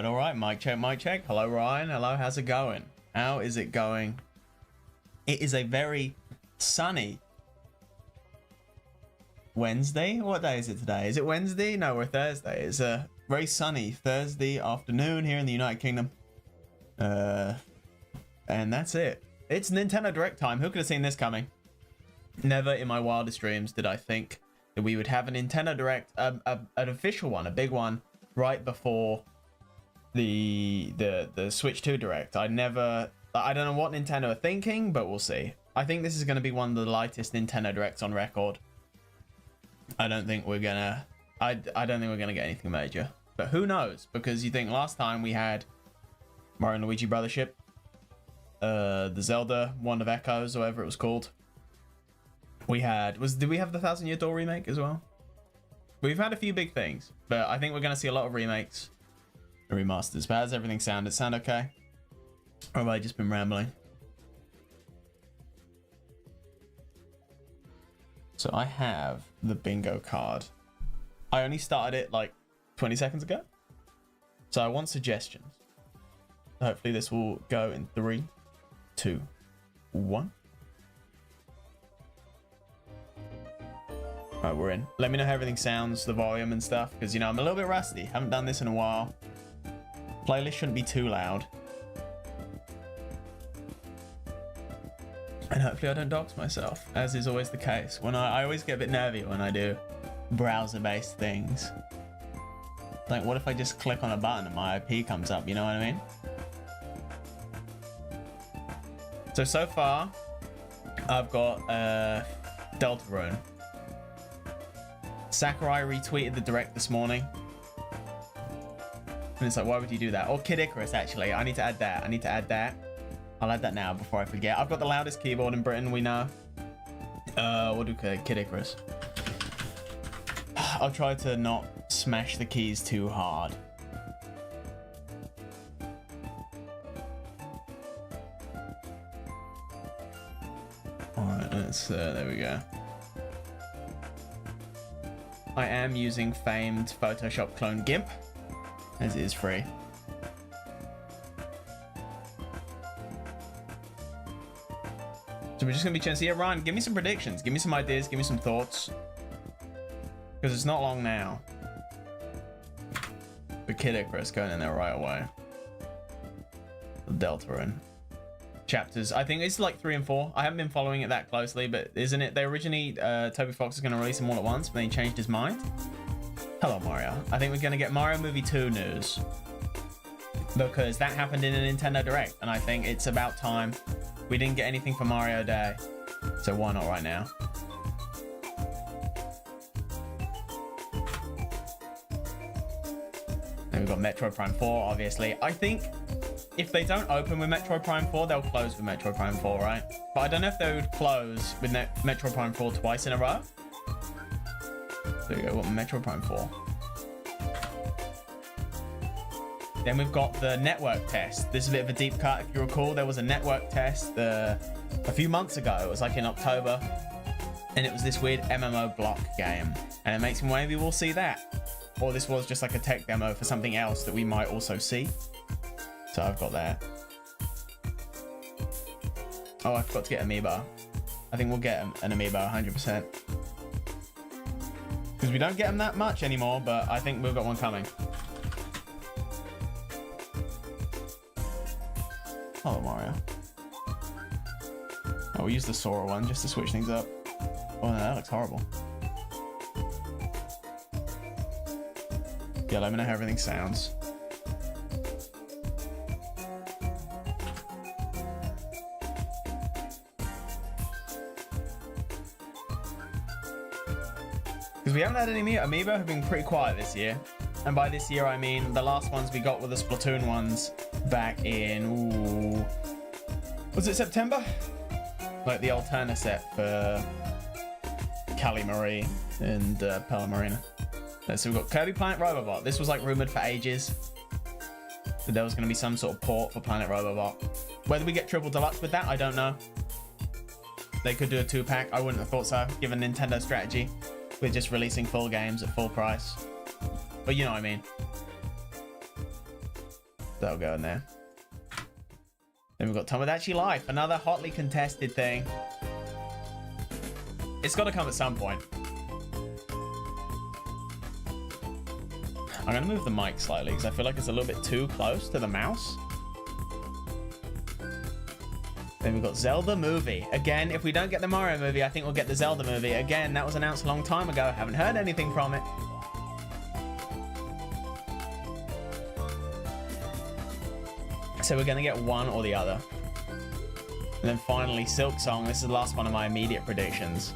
All right. Mic check, mic check. Hello, Ryan. Hello, how's it going? How is it going? It is a very sunny Wednesday. What day is it today? Is it Wednesday? No, we're Thursday. It's a very sunny Thursday afternoon here in the United Kingdom. And that's it. It's Nintendo Direct time. Who could have seen this coming? Never in my wildest dreams did I think that we would have a Nintendo Direct, an official one, a big one, right before the Switch 2 Direct. I don't know what Nintendo are thinking, but we'll see. I think this is going to be one of the lightest Nintendo Directs on record. I don't think we're gonna get anything major, but who knows? Because you think last time we had Mario and Luigi Brothership, the Zelda Wand of Echoes, or whatever it was called. Did we have the Thousand Year Door remake as well? We've had a few big things, but I think we're gonna see a lot of remakes and remasters. But how's everything sound? Does it sound okay? Or have I just been rambling? So I have the bingo card. I only started it like 20 seconds ago. So I want suggestions. Hopefully this will go in 3, 2, 1. Alright, we're in. Let me know how everything sounds, the volume and stuff, because, you know, I'm a little bit rusty. Haven't done this in a while. Playlist shouldn't be too loud. And hopefully I don't dox myself, as is always the case. When I always get a bit nervy when I do browser-based things. Like, what if I just click on a button and my IP comes up, you know what I mean? So far, I've got Deltarune. Sakurai retweeted the Direct this morning. And it's like, why would you do that? Or Kid Icarus, actually. I need to add that. I'll add that now before I forget. I've got the loudest keyboard in Britain, we know. We'll do Kid Icarus. I'll try to not smash the keys too hard. Alright, there we go. I am using famed Photoshop clone GIMP, as it is free. So we're just gonna be chancing. Yeah, Ryan, give me some predictions, give me some ideas, give me some thoughts, because it's not long now. But Kid Icarus going in there right away. Deltarune. Chapters, I think it's like 3 and 4. I haven't been following it that closely, but isn't it? They originally, Toby Fox was going to release them all at once, but then he changed his mind. Hello, Mario. I think we're going to get Mario Movie 2 news, because that happened in a Nintendo Direct, and I think it's about time. We didn't get anything for Mario Day, so why not right now? Then we've got Metroid Prime 4, obviously. I think if they don't open with Metroid Prime 4, they'll close with Metroid Prime 4, right? But I don't know if they would close with Metroid Prime 4 twice in a row. There we go, what, Metroid Prime 4. Then we've got the network test. This is a bit of a deep cut. If you recall, there was a network test a few months ago. It was like in October. And it was this weird MMO block game. And it makes me maybe we'll see that. Or this was just like a tech demo for something else that we might also see. So I've got that. Oh, I forgot to get Amiibo. I think we'll get an Amiibo 100%. Because we don't get them that much anymore, but I think we've got one coming. Hello, Mario. Oh, we'll use the Sora one just to switch things up. Oh, no, that looks horrible. Yeah, let me know how everything sounds. Because we haven't had any Amiibo have been pretty quiet this year. And by this year, I mean the last ones we got were the Splatoon ones back in, ooh, was it September? Like the Alterna set for Cali Marie and Palmarina. So we've got Kirby Planet Robobot. This was like rumored for ages that there was going to be some sort of port for Planet Robobot. Whether we get Triple Deluxe with that, I don't know. They could do a 2-pack. I wouldn't have thought so, given Nintendo's strategy with just releasing full games at full price. But you know what I mean. That'll go in there. Then we've got Tomodachi Life, another hotly contested thing. It's got to come at some point. I'm going to move the mic slightly because I feel like it's a little bit too close to the mouse. Then we've got Zelda movie. Again, if we don't get the Mario movie, I think we'll get the Zelda movie. Again, that was announced a long time ago. Haven't heard anything from it. So we're going to get one or the other. And then finally, Silk Song. This is the last one of my immediate predictions.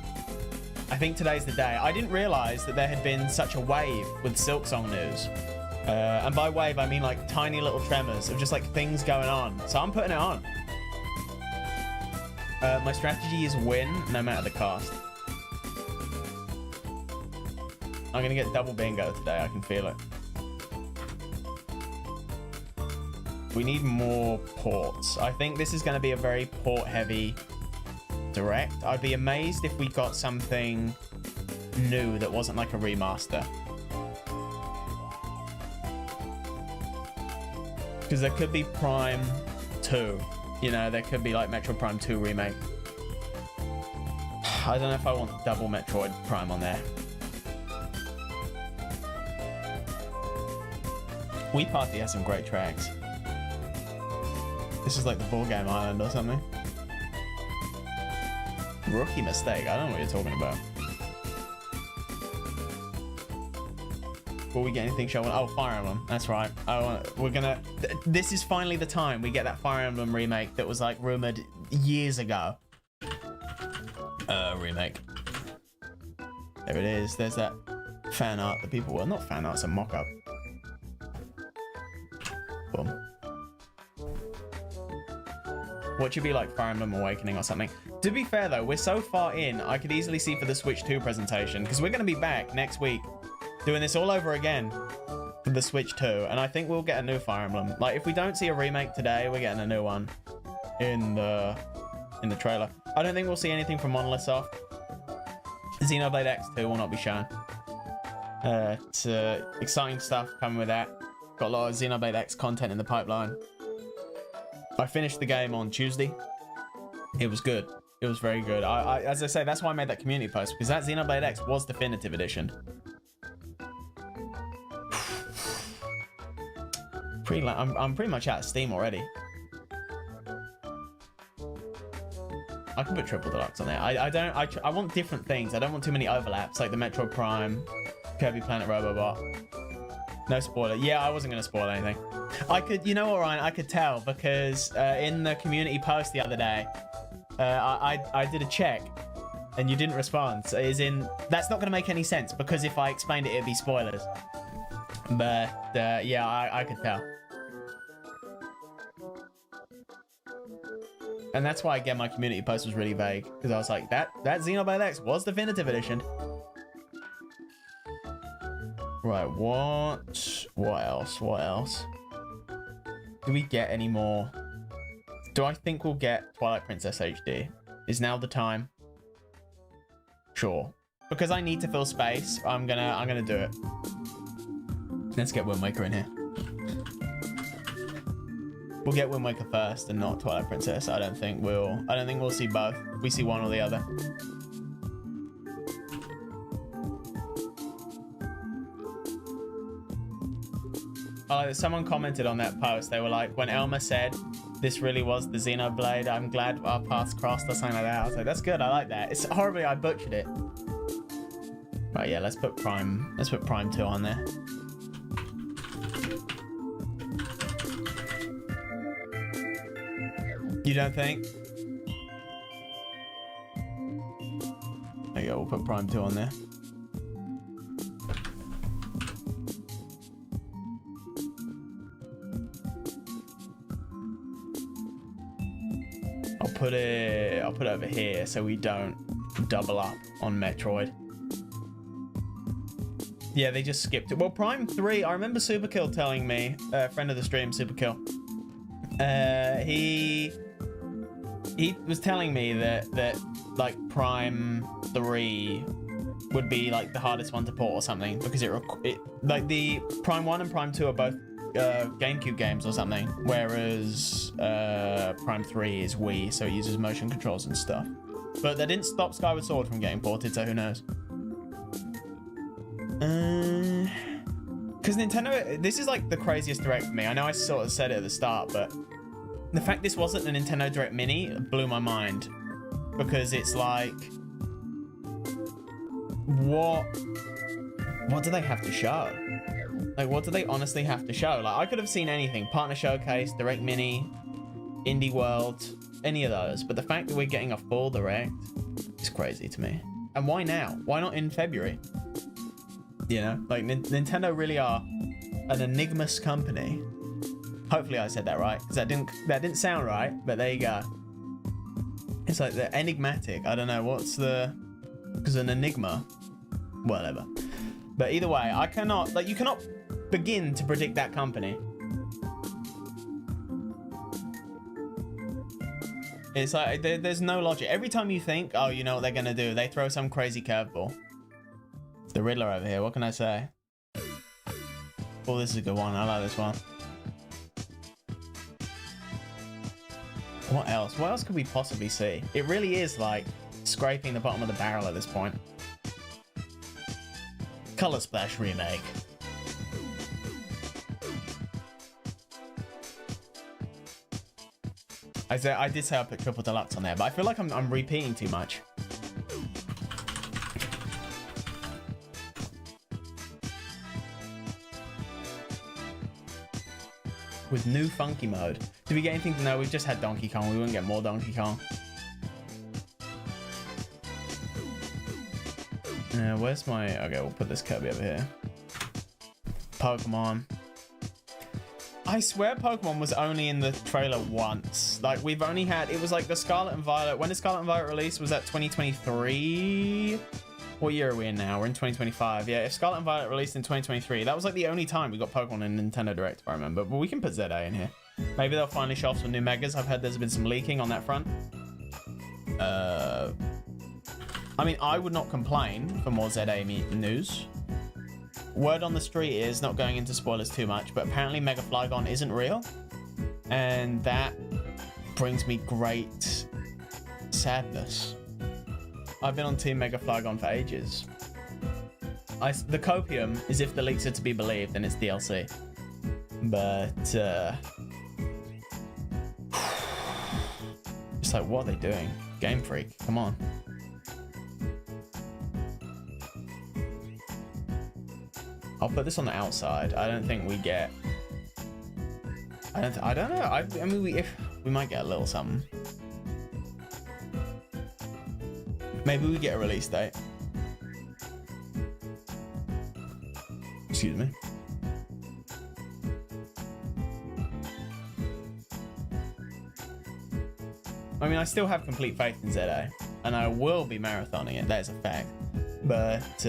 I think today's the day. I didn't realize that there had been such a wave with Silk Song news. And by wave, I mean like tiny little tremors of just like things going on. So I'm putting it on. My strategy is win no matter the cost. I'm going to get double bingo today. I can feel it. We need more ports. I think this is going to be a very port-heavy direct. I'd be amazed if we got something new that wasn't like a remaster. Because there could be Prime 2. You know, there could be like Metroid Prime 2 remake. I don't know if I want double Metroid Prime on there. Wii Party has some great tracks. This is like the Ball Game Island or something. Rookie mistake. I don't know what you're talking about. Will we get anything showing? Oh, Fire Emblem. That's right. We're gonna. This is finally the time we get that Fire Emblem remake that was like rumored years ago. Remake. There it is. There's that fan art that people. Well, not fan art. It's a mock-up. Boom. What should be like Fire Emblem Awakening or something? To be fair though, we're so far in, I could easily see for the Switch 2 presentation, because we're going to be back next week doing this all over again for the Switch 2, and I think we'll get a new Fire Emblem. Like, if we don't see a remake today, we're getting a new one in the trailer. I don't think we'll see anything from Monolith Soft. Xenoblade X 2 will not be shown. It's exciting stuff coming with that. Got a lot of Xenoblade X content in the pipeline. I finished the game on Tuesday. It was good. It was very good. As I say, that's why I made that community post, because that Xenoblade X was definitive edition. I'm pretty much out of Steam already. I can put triple deluxe on there. I want different things. I don't want too many overlaps, like the Metroid Prime, Kirby Planet Robobot. No spoiler. Yeah, I wasn't going to spoil anything. I could, you know what, Ryan? I could tell because in the community post the other day, I did a check and you didn't respond. So that's not going to make any sense because if I explained it, it'd be spoilers. But yeah, I could tell. And that's why, again, my community post was really vague because I was like, that Xenoblade X was definitive edition. Right, what else? Do we get any more? Do I think we'll get Twilight Princess HD? Is now the time? Sure. Because I need to fill space, I'm gonna do it. Let's get Wind Waker in here. We'll get Wind Waker first and not Twilight Princess. I don't think we'll see both. We see one or the other. Someone commented on that post. They were like, when Elma said this really was the Xenoblade, I'm glad our paths crossed or something like that. I was like, that's good. I like that. It's horribly I butchered it. Right, yeah, let's put Prime 2 on there. You don't think? There you go, we'll put Prime 2 on there. I'll put it over here so we don't double up on Metroid. Yeah, they just skipped it. Well, Prime 3, I remember Superkill telling me, friend of the stream, Superkill. He was telling me that like Prime 3 would be like the hardest one to port or something because it like the Prime 1 and Prime 2 are both GameCube games or something, whereas Prime 3 is Wii, so it uses motion controls and stuff. But that didn't stop Skyward Sword from getting ported, so who knows? Because Nintendo, this is like the craziest Direct for me. I know I sort of said it at the start, but the fact this wasn't a Nintendo Direct Mini blew my mind. Because it's like, what do they have to show? Like, what do they honestly have to show? Like, I could have seen anything. Partner Showcase, Direct Mini, Indie World, any of those. But the fact that we're getting a full Direct is crazy to me. And why now? Why not in February? You know, like Nintendo really are an enigma's company. Hopefully I said that right, because that didn't sound right, but there you go. It's like the enigmatic. I don't know what's the, because an enigma, whatever. But either way, I cannot, like, you cannot begin to predict that company. It's like there's no logic. Every time you think, oh, you know what they're gonna do, they throw some crazy curveball. It's the Riddler over here. What can I say? Oh, this is a good one. I like this one. What else? What else could we possibly see? It really is like scraping the bottom of the barrel at this point. Color Splash remake. I did say I put Triple Deluxe on there, but I feel like I'm repeating too much. With new funky mode. Did we get anything? No, we've just had Donkey Kong. We wouldn't get more Donkey Kong. Where's my... Okay, we'll put this Kirby over here. Pokemon. I swear Pokemon was only in the trailer once. Like, we've only had... It was like the Scarlet and Violet. When did Scarlet and Violet release? Was that 2023? What year are we in now? We're in 2025. Yeah, if Scarlet and Violet released in 2023, that was like the only time we got Pokemon in Nintendo Direct, if I remember. But we can put Z-A in here. Maybe they'll finally show off some new Megas. I've heard there's been some leaking on that front. I mean, I would not complain for more Z-A news. Word on the street is, not going into spoilers too much, but apparently Mega Flygon isn't real. And that brings me great sadness. I've been on Team Mega Flygon for ages. The copium is if the leaks are to be believed, and it's DLC. But, it's like, what are they doing? Game Freak, come on. I'll put this on the outside. I don't think we get... I don't know. I mean, we might get a little something. Maybe we get a release date. Excuse me. I mean, I still have complete faith in Z-A, and I will be marathoning it. That is a fact. But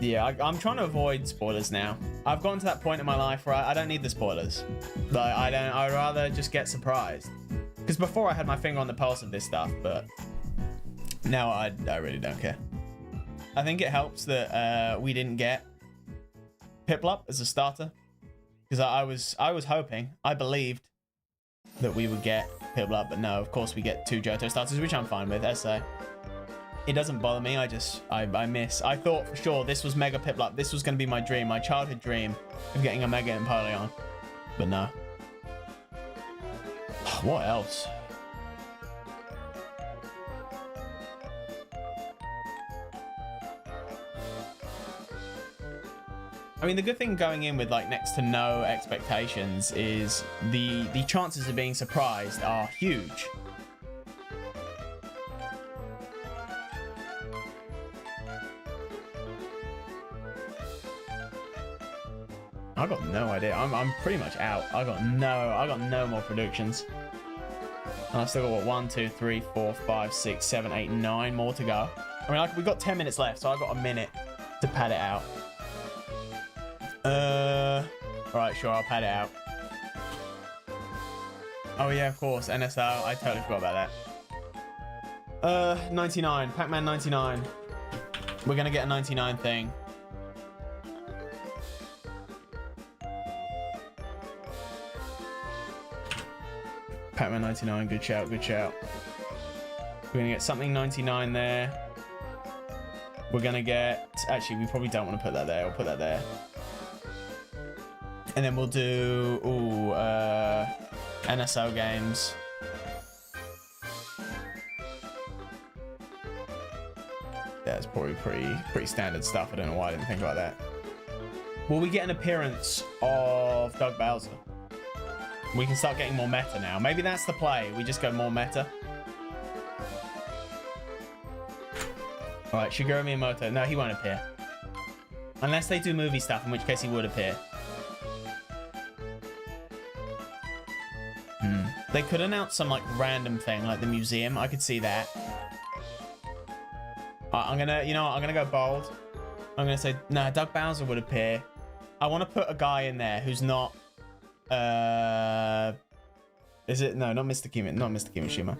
yeah, I'm trying to avoid spoilers now. I've gotten to that point in my life where I don't need the spoilers. Like, I'd rather just get surprised. Because before I had my finger on the pulse of this stuff, but now I really don't care. I think it helps that we didn't get Piplup as a starter. Because I was hoping, I believed that we would get Piplup, but no, of course we get 2 Johto starters, which I'm fine with, SA. It doesn't bother me, I miss. I thought for sure this was Mega Piplup. This was going to be my dream, my childhood dream of getting a Mega Empoleon. But no. What else? I mean, the good thing going in with like next to no expectations is the chances of being surprised are huge. I got no idea. I'm pretty much out. I got no more predictions. And I've still got what, 1, 2, 3, 4, 5, 6, 7, 8, 9 more to go. I mean, we've got 10 minutes left, so I've got a minute to pad it out. Right, sure, I'll pad it out. Oh yeah, of course, NSL. I totally forgot about that. 99, Pac-Man 99. We're gonna get a 99 thing. Pac-Man 99, good shout, good shout. We're gonna get something 99 there. We're gonna get, actually we probably don't want to put that there, we'll put that there. And then we'll do, NSO games. Yeah, it's probably pretty standard stuff. I don't know why I didn't think about that. Will we get an appearance of Doug Bowser? We can start getting more meta now. Maybe that's the play. We just go more meta. All right, Shigeru Miyamoto. No, he won't appear. Unless they do movie stuff, in which case he would appear. They could announce some like random thing, like the museum. I could see that. I'm gonna, you know what? I'm gonna go bold. I'm gonna say, nah, Doug Bowser would appear. I want to put a guy in there who's not, is it? No, not Mr. Kimishima.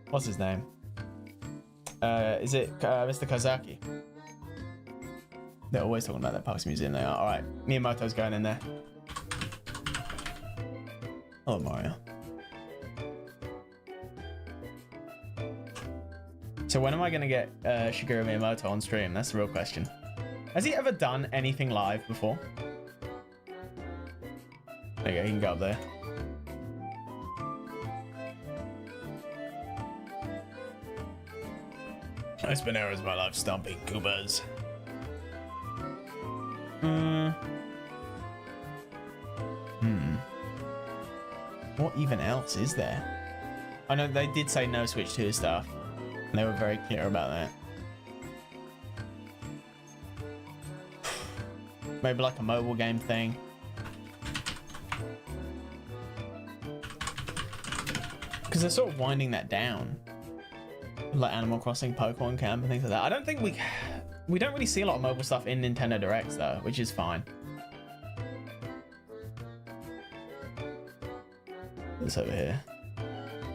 What's his name? Is it Mr. Kazaki? They're always talking about that Parks Museum. They are. All right, Miyamoto's going in there. Oh, Mario. So when am I going to get Shigeru Miyamoto on stream? That's the real question. Has he ever done anything live before? There you go, he can go up there. I spent hours of my life stomping Goombas. What even else is there? I know they did say no Switch 2 stuff. And they were very clear about that. Maybe like a mobile game thing. Because they're sort of winding that down. Like Animal Crossing, Pokemon Camp and things like that. I don't think we don't really see a lot of mobile stuff in Nintendo Directs though, which is fine. What's over here?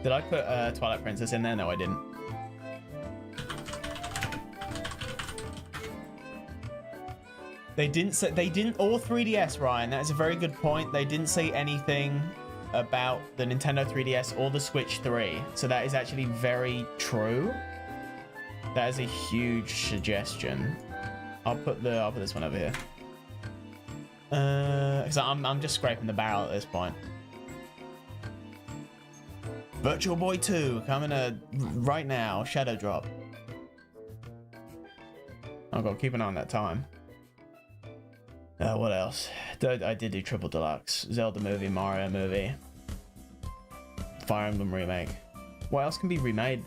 Did I put Twilight Princess in there? No, I didn't. They didn't, or 3DS, Ryan, that is a very good point. They didn't say anything about the Nintendo 3DS or the Switch 3. So that is actually very true. That is a huge suggestion. I'll put this one over here. Because I'm just scraping the barrel at this point. Virtual Boy 2 coming right now. Shadow Drop. I've got to keep an eye on that time. What else? I did do Triple Deluxe. Zelda movie, Mario movie. Fire Emblem remake. What else can be remade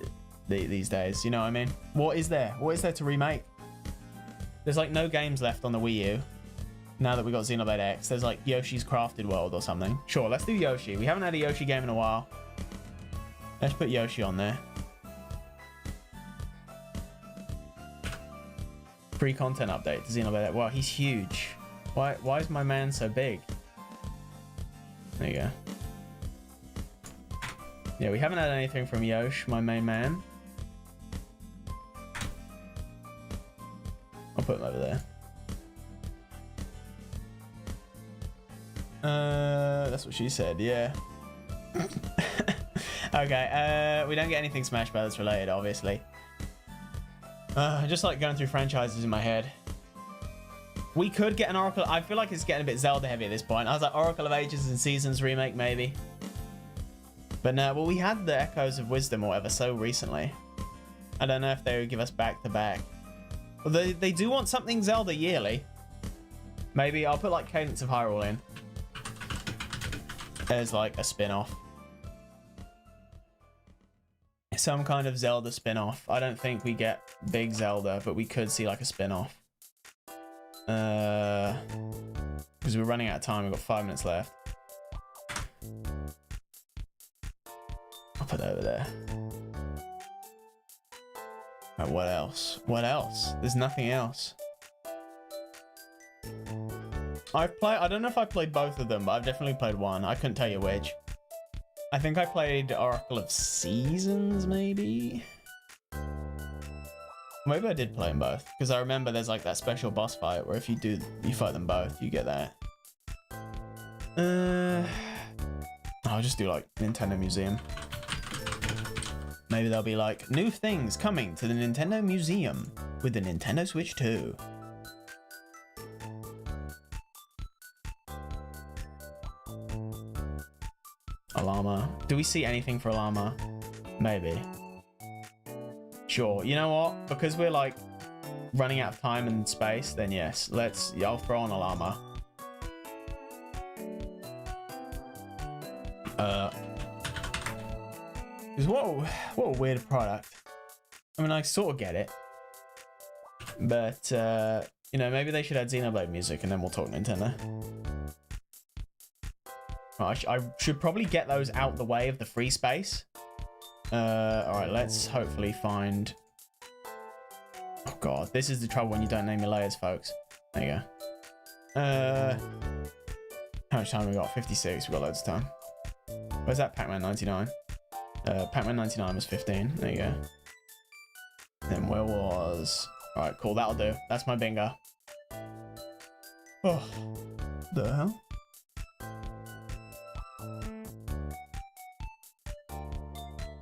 these days? You know what I mean? What is there? What is there to remake? There's like no games left on the Wii U. Now that we got Xenoblade X, there's like Yoshi's Crafted World or something. Sure, let's do Yoshi. We haven't had a Yoshi game in a while. Let's put Yoshi on there. Free content update to Xenoblade X. Wow, he's huge. Why is my man so big? There you go. Yeah, we haven't had anything from Yosh, my main man. I'll put him over there. That's what she said, yeah. Okay, we don't get anything Smash Brothers related, obviously. Just like going through franchises in my head. We could get an Oracle. I feel like it's getting a bit Zelda heavy at this point. I was like, Oracle of Ages and Seasons remake, maybe. But no, well, we had the Echoes of Wisdom or whatever so recently. I don't know if they would give us back to back. Well, they do want something Zelda yearly. Maybe I'll put like Cadence of Hyrule in. As like a spin-off. Some kind of Zelda spin-off. I don't think we get big Zelda, but we could see like a spin-off. Because we're running out of time. We've got 5 minutes left. I'll put that over there. Right, what else? What else? There's nothing else. I don't know if I played both of them, but I've definitely played one. I couldn't tell you which. I think I played Oracle of Seasons, maybe? Maybe I did play them both, because I remember there's like that special boss fight where if you fight them both, you get that. I'll just do like Nintendo Museum. Maybe there'll be like new things coming to the Nintendo Museum with the Nintendo Switch 2. Alama. Do we see anything for Alama? Maybe. Sure. You know what? Because we're like running out of time and space, then yes. I'll throw on Alama. Because what a weird product. I mean, I sort of get it. But, you know, maybe they should add Xenoblade music and then we'll talk Nintendo. I should probably get those out the way of the free space. Alright, let's hopefully find... Oh god, this is the trouble when you don't name your layers, folks. There you go. How much time we got? 56, we got loads of time. Where's that Pac-Man 99? Pac-Man 99 was 15, there you go. Then where was... Alright, cool, that'll do. That's my bingo. Oh, the hell?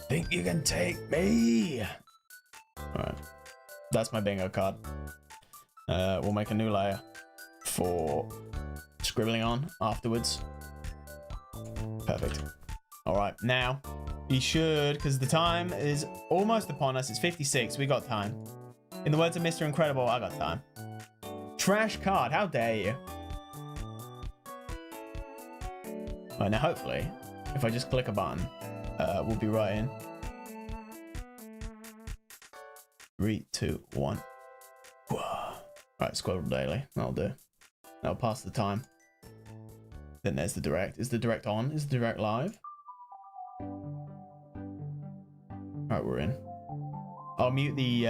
Think you can take me? Alright. That's my bingo card. We'll make a new layer for scribbling on afterwards. Perfect. Alright, now we should, because the time is almost upon us. It's 56. We got time. In the words of Mr. Incredible, I got time. Trash card. How dare you? Alright, now hopefully, if I just click a button, we'll be right in. 3, 2, 1. Right, Squirrel Daily. That'll do. That'll pass the time. Then there's the direct. Is the direct on? Is the direct live? Alright, we're in. I'll mute the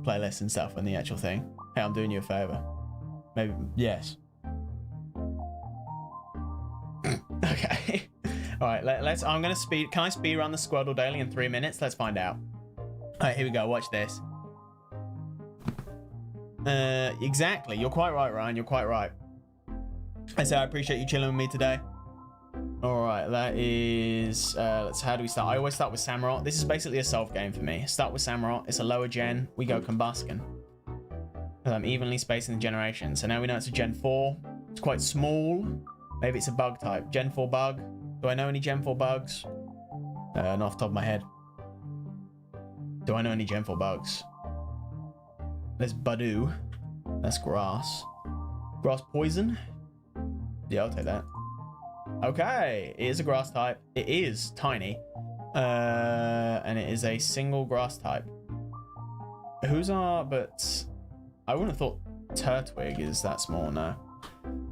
playlist and stuff on the actual thing. Hey, I'm doing you a favor. Maybe, yes. Okay. Alright, let's, I'm gonna speed, can I speed run the Squirtle Daily in 3 minutes? Let's find out. Alright, here we go, watch this. Exactly, you're quite right, Ryan, you're quite right. I say I appreciate you chilling with me today. Alright, that is, how do we start? I always start with Samurott. This is basically a self game for me. Start with Samurott, it's a lower gen, we go Combusken. I'm evenly spacing the generation. So now we know it's a Gen 4, it's quite small. Maybe it's a bug type. Gen 4 bug. Do I know any Gen 4 bugs? Not off the top of my head. Do I know any Gen 4 bugs? There's Badoo. That's grass. Grass poison? Yeah, I'll take that. Okay, it is a grass type. It is tiny. And it is a single grass type. Who's our... But I wouldn't have thought Turtwig is that small, no.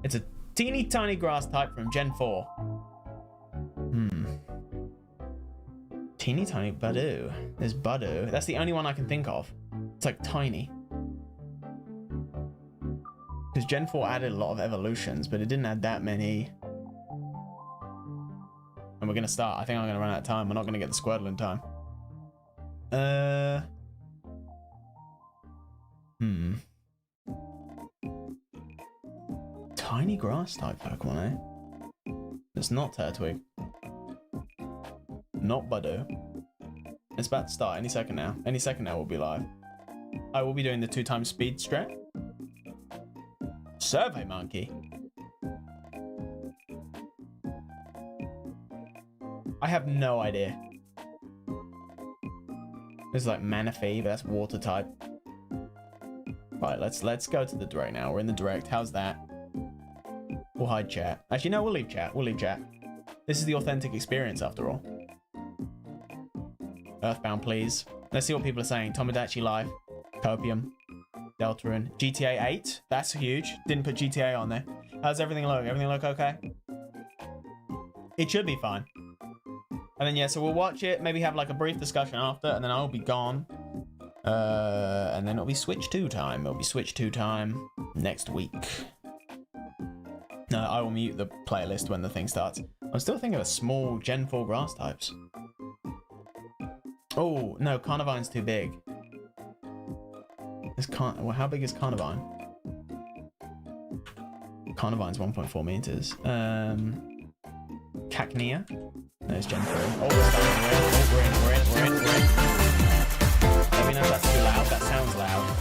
It's a teeny tiny grass type from Gen 4. Teeny tiny Badoo. There's Badoo. That's the only one I can think of. It's like tiny. Because Gen 4 added a lot of evolutions, but it didn't add that many. And we're going to start. I think I'm going to run out of time. We're not going to get the Squirtle in time. Tiny grass type Pokemon, eh? It's not Turtwig. Not Badoo. It's about to start any second now. Any second now we'll be live. I will be doing the 2x speed strat. Survey Monkey. I have no idea. This is like Manaphy, but that's water type. Right, let's go to the direct now. We're in the direct. How's that? We'll hide chat. Actually, no, we'll leave chat. We'll leave chat. This is the authentic experience after all. Earthbound, please. Let's see what people are saying. Tomodachi Live. Copium. Deltarune. GTA 8. That's huge. Didn't put GTA on there. How's everything look? Everything look okay? It should be fine. And then, yeah, so we'll watch it. Maybe have like a brief discussion after. And then I'll be gone. And then it'll be Switch 2 time. It'll be Switch 2 time next week. I will mute the playlist when the thing starts. I'm still thinking of small Gen 4 grass types. Oh, no, Carnivine's too big. Well, how big is Carnivine? Carnivine's 1.4 meters. Cacnea. There's Gen 3. Oh, we're in. Let me know if that's too loud. That sounds loud.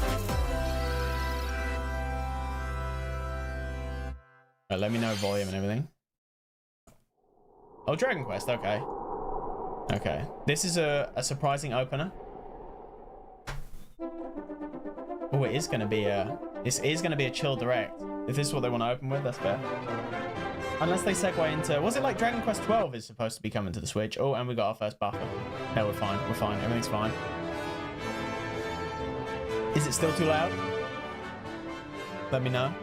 Right, let me know volume and everything. Oh, Dragon Quest. Okay. Okay. This is a surprising opener. Oh, it is going to be a... This is going to be a chill direct. If this is what they want to open with, that's fair. Unless they segue into... Was it like Dragon Quest 12 is supposed to be coming to the Switch? Oh, and we got our first buffer. No, we're fine. We're fine. Everything's fine. Is it still too loud? Let me know.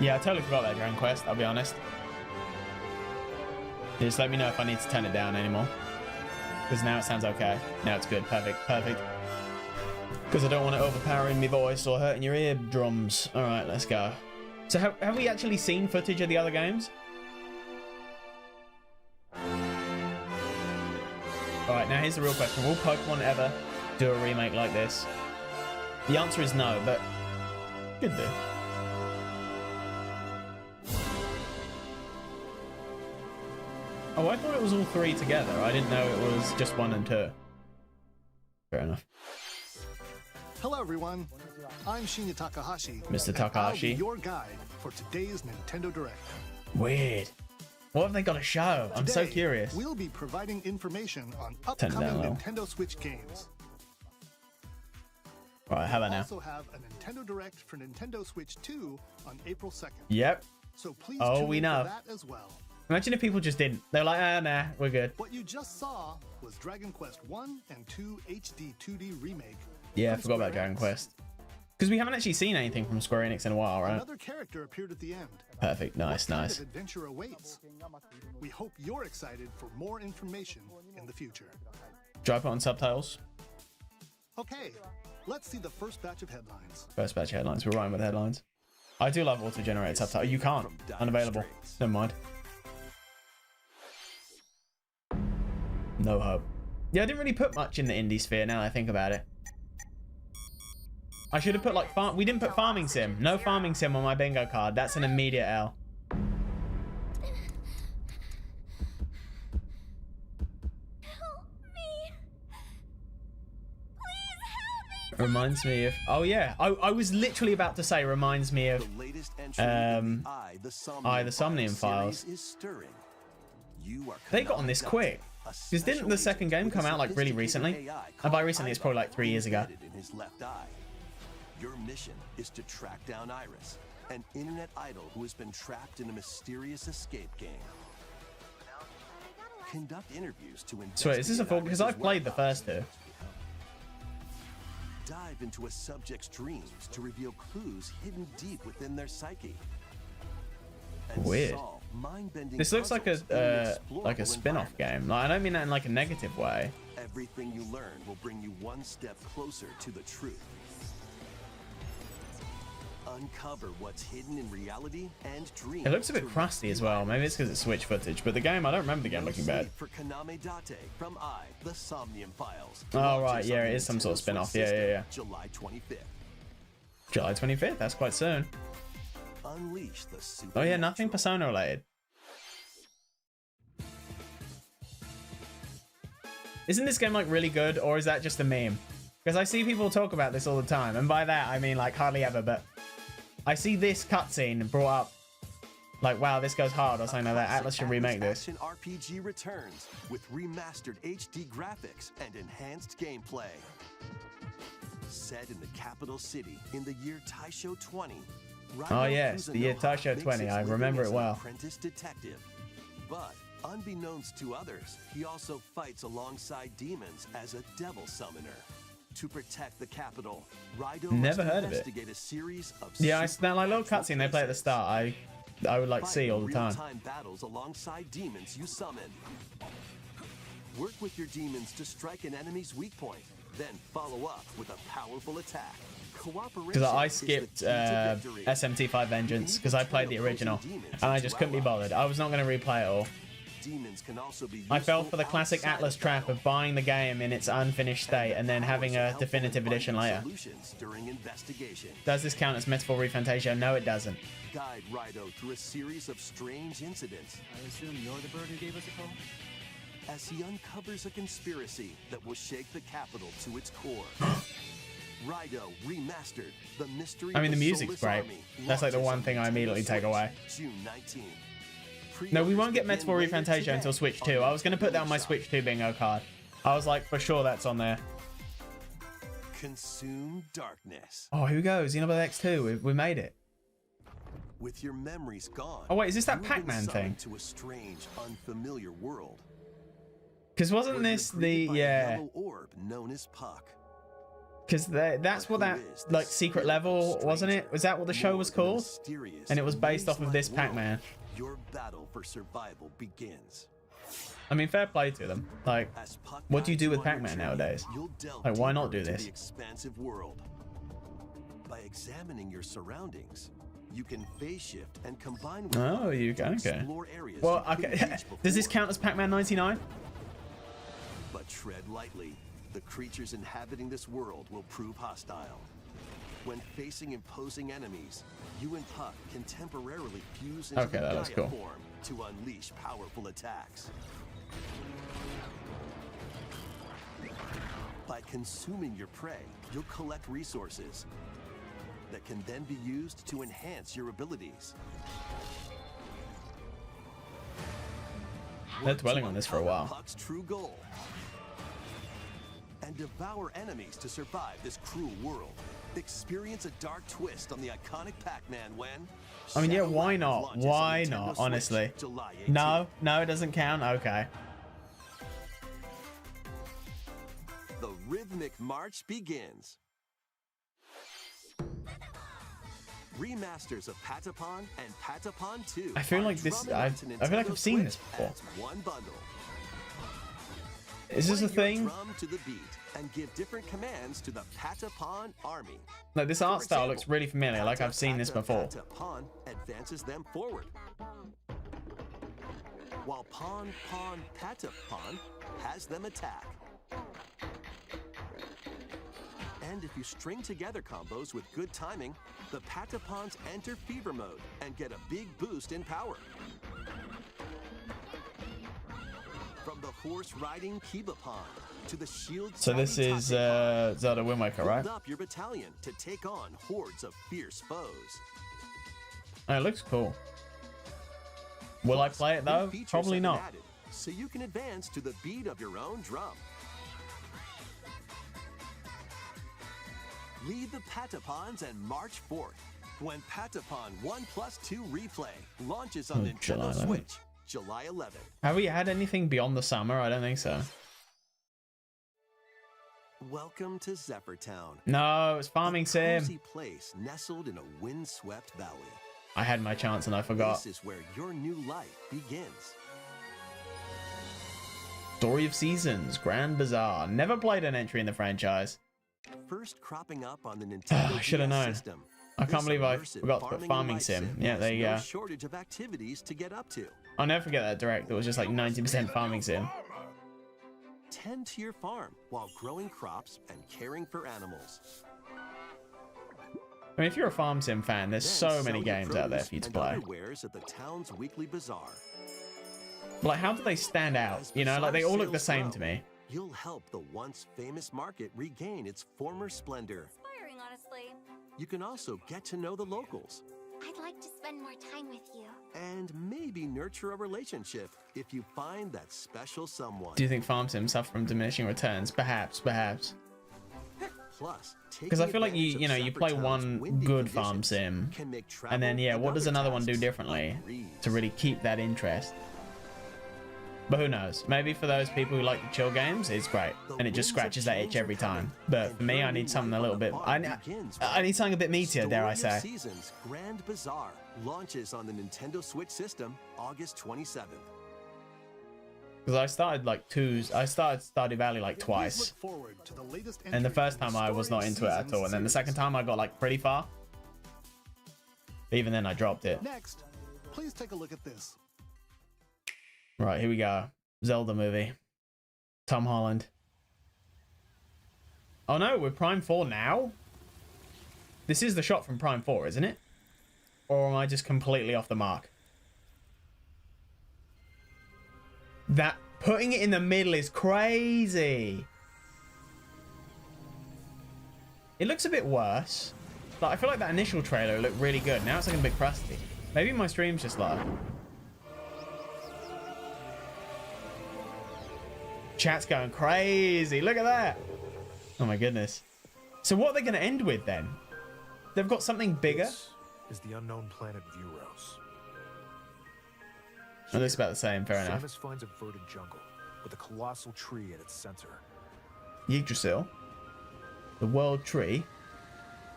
Yeah, I totally forgot about Dragon Quest, I'll be honest. Just let me know if I need to turn it down anymore. Because now it sounds okay. Now it's good. Perfect. Perfect. Because I don't want it overpowering my voice or hurting your eardrums. Alright, let's go. So have we actually seen footage of the other games? Alright, now here's the real question. Will Pokemon ever do a remake like this? The answer is no, but could do. Oh, I thought it was all three together. I didn't know it was just 1 and 2. Fair enough. Hello, everyone. I'm Shinya Takahashi. Mr. Takahashi. I'll be your guide for today's Nintendo Direct. Weird. What have they got to show? I'm so curious. We'll be providing information on upcoming Nintendo Switch games. All right, how about now? We also have a Nintendo Direct for Nintendo Switch 2 on April 2nd. Yep. So please tune in for that as well. Imagine if people just didn't. They're like, ah, nah, we're good. What you just saw was Dragon Quest 1 and 2 HD 2D remake. Yeah, I forgot about Dragon Quest. Because we haven't actually seen anything from Square Enix in a while, right? Another character appeared at the end. Perfect. Nice, what nice. Kind of adventure awaits? We hope you're excited for more information in the future. Do I put on subtitles? Okay, let's see the first batch of headlines. First batch of headlines. We're running with headlines. I do love auto-generated subtitles. You can't. Unavailable. Never mind. No hope. Yeah, I didn't really put much in the indie sphere now that I think about it. I should have put like we didn't put farming sim. No farming sim on my bingo card. That's an immediate L. Help me. Please help me. Reminds me of... Oh yeah, I was literally about to say reminds me of the Somnium Files. They got on this quick. Because didn't the second game come out like really recently? And by recently it's probably like 3 years ago. Your mission is to track down Iris, an internet idol who has been trapped in a mysterious escape game. Conduct interviews to investigate. So wait, is this a full? Because I've played the first two. Dive into a subject's dreams to reveal clues hidden deep within their psyche. And weird. This looks like a spin-off game. Like, I don't mean that in like a negative way. Everything you learn will bring you one step closer to the truth. Uncover what's hidden in reality and dreams. It looks a bit crusty as well. Maybe it's because it's Switch footage, but the game, I don't remember the game looking bad. For Kaname Date from the Somnium Files. Oh right, yeah, it is some sort of spin-off. Yeah. July 25th. July 25th. That's quite soon. Unleash the super. Oh yeah, nothing Persona related. Isn't this game like really good, or is that just a meme? Because I see people talk about this all the time, and by that I mean like hardly ever, but I see this cutscene brought up like, wow, this goes hard or something like that. Atlas should remake this. Action RPG returns with remastered HD graphics and enhanced gameplay. Set in the capital city in the year Taisho 20. Oh yes, the year Taisho 20. I remember it well. Apprentice detective, but unbeknownst to others, he also fights alongside demons as a devil summoner. To protect the capital, Raido never heard of it. A series of that like little cutscene they play at the start. I would like see all the time. Battles alongside demons you summon. Work with your demons to strike an enemy's weak point, then follow up with a powerful attack. Because I skipped SMT5 Vengeance because I played the original and I just couldn't be bothered. I was not going to replay it all. demons can also be I fell useful for the classic outside Atlas of trap battle. of buying the game in its unfinished state and then having a definitive edition later. Solutions during investigation. Does this count as Metaphor Refantasia? No, it doesn't. Guide Rido through a series of strange incidents I assume you're the bird who gave us a call? as he uncovers a conspiracy that will shake the capital to its core. Rido Remastered, the mystery I mean, of the the music's Soulless great. Army That's like the launches one on thing I Nintendo immediately take Switch, away. June 19. No, we won't get Pre-orders Metaphor begin later Refantasia today until Switch on 2. I was going to put that on my Nintendo Switch Shop. 2 bingo card. I was like, for sure that's on there. Consume darkness. Oh, here we go. Xenoblade X2. We made it. With your memories gone. Oh, wait, is this that you have been Pac-Man thing? summoned to a strange, unfamiliar world. Because wasn't where you're this the... greeted by a Yeah. yellow orb known as Puck. Because that's what that, like, secret level, wasn't it? Was that what the show was called? And it was based off of this Pac-Man. Your battle for survival begins. I mean, fair play to them. Like, As Puck what do you guides do with on your Pac-Man journey, nowadays? you'll delve Like, why not deeper do into this? the expansive world. By examining your surroundings, you can phase shift and combine with Oh, Puck you to can, okay. explore areas Well, you couldn't okay. reach Does this before. count as Pac-Man 99? But tread lightly. The creatures inhabiting this world will prove hostile. When facing imposing enemies, you and Puck can temporarily fuse into Okay, the that was Gaia cool. form to unleash powerful attacks. By consuming your prey, you'll collect resources that can then be used to enhance your abilities. They're dwelling on this for a while. Puck's true goal. And devour enemies to survive this cruel world. Experience a dark twist on the iconic Pac-Man when... I mean, yeah, Shadow why Land not? launches on Why Nintendo not, Switch, honestly? July 18th. No, it doesn't count. Okay. The rhythmic march begins. Remasters of Patapon and Patapon 2. I feel are like this- drumming I onto feel like Nintendo I've seen this Switch before. as one bundle. Is this a Play your thing? drum to the beat and give different commands to the Patapon army. Like, this For art style example, looks really familiar, like I've seen this before. Patapon advances them forward. While Patapon has them attack. And if you string together combos with good timing, the Patapons enter fever mode and get a big boost in power. From the horse-riding Kibapon to the shield. So this is Zelda Wind Waker, right? Build up your battalion to take on hordes of fierce foes. Oh, it looks cool. Will I Plus, play it new though? features Probably have been not. added, so you can advance to the beat of your own drum. Lead the Patapons and march forth when Patapon 1+2 Replay launches on July Nintendo 11th. Switch, July 11th. Have we had anything beyond the summer? I don't think so. Welcome to Zephyr Town. No, it's Farming A Sim. cozy place nestled in a windswept valley. I had my chance and I forgot. This is where your new life begins. Story of Seasons, Grand Bazaar. Never played an entry in the franchise. First cropping up on the Nintendo I should have DS known. system. I can't This believe I immersive forgot to put and Farming life Sim. Yeah, has there you no go. shortage of activities to get up to. I'll never forget that direct. It was just like 90% Farming Sim. Tend to your farm while growing crops and caring for animals. I mean, if you're a Farm Sim fan, there's Then so many sell your games out there produce for you to and play. other wares at the town's weekly bazaar. Like, how do they stand out? You know, like they all look the same to me. You'll help the once famous market regain its former splendor. Inspiring, honestly. You can also get to know the locals I'd like to spend more time with you. and maybe nurture a relationship if you find that special someone. Do you think Farm Sims suffer from diminishing returns? Perhaps. Plus, Because I feel like you know, you play one good Farm Sim, and then yeah, what does another one do differently to really keep that interest? But who knows? Maybe for those people who like the chill games, it's great, and it just scratches that itch every time. But for me, I need something a little bit. I need something a bit meatier, dare I say? Seasons Grand Bazaar launches on the Nintendo Switch system August 27th. Because I started Stardew Valley like Please twice, look forward to the latest and the entry first in time I was Story not of into it at Seasons all, and then the series. second time I got like pretty far. Even then, I dropped it. Next, please take a look at this. Right, here we go. Zelda movie. Tom Holland. Oh no, we're Prime 4 now? This is the shot from Prime 4, isn't it? Or am I just completely off the mark? That putting it in the middle is crazy. It looks a bit worse. But I feel like that initial trailer looked really good. Now it's looking a bit crusty. Maybe my stream's just low. Chat's going crazy. Look at that. Oh my goodness. So what are they going to end with then? They've got something bigger? This is the unknown planet Vuros. Oh, that's about the same. Fair enough. Samus finds a verdant jungle with a colossal tree at its center. Yggdrasil. The world tree.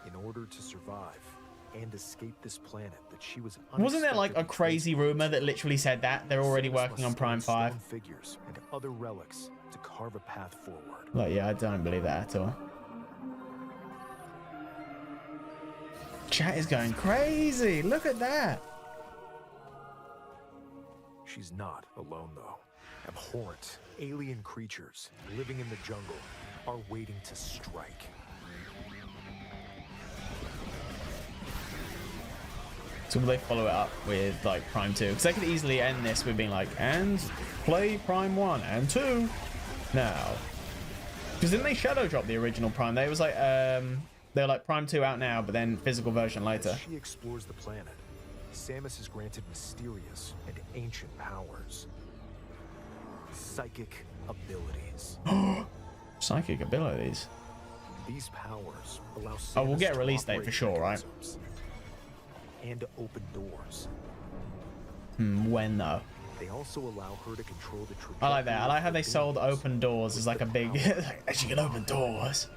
In order to survive and escape this planet that she was Wasn't there like a crazy rumor that literally said that they're already working on Prime 5? Figures and other relics to carve a path forward. Like, yeah, I don't believe that at all. Chat is going crazy. Look at that. She's not alone though. Abhorrent alien creatures living in the jungle are waiting to strike. So will they follow it up with like Prime 2? Because they could easily end this with being like, and play Prime 1 and 2 now. Because didn't they shadow drop the original Prime? They was like, they're like Prime 2 out now, but then physical version later. As she explores the planet, Samus is granted mysterious and ancient powers. Psychic abilities. Psychic abilities. These powers allow Samus Oh, we'll get a to release date for operate sure, right? mechanisms and to open doors. When though? They also allow her to control the trajectory. I like that. I like how they of sold beams open doors as like a big... like, she can open doors.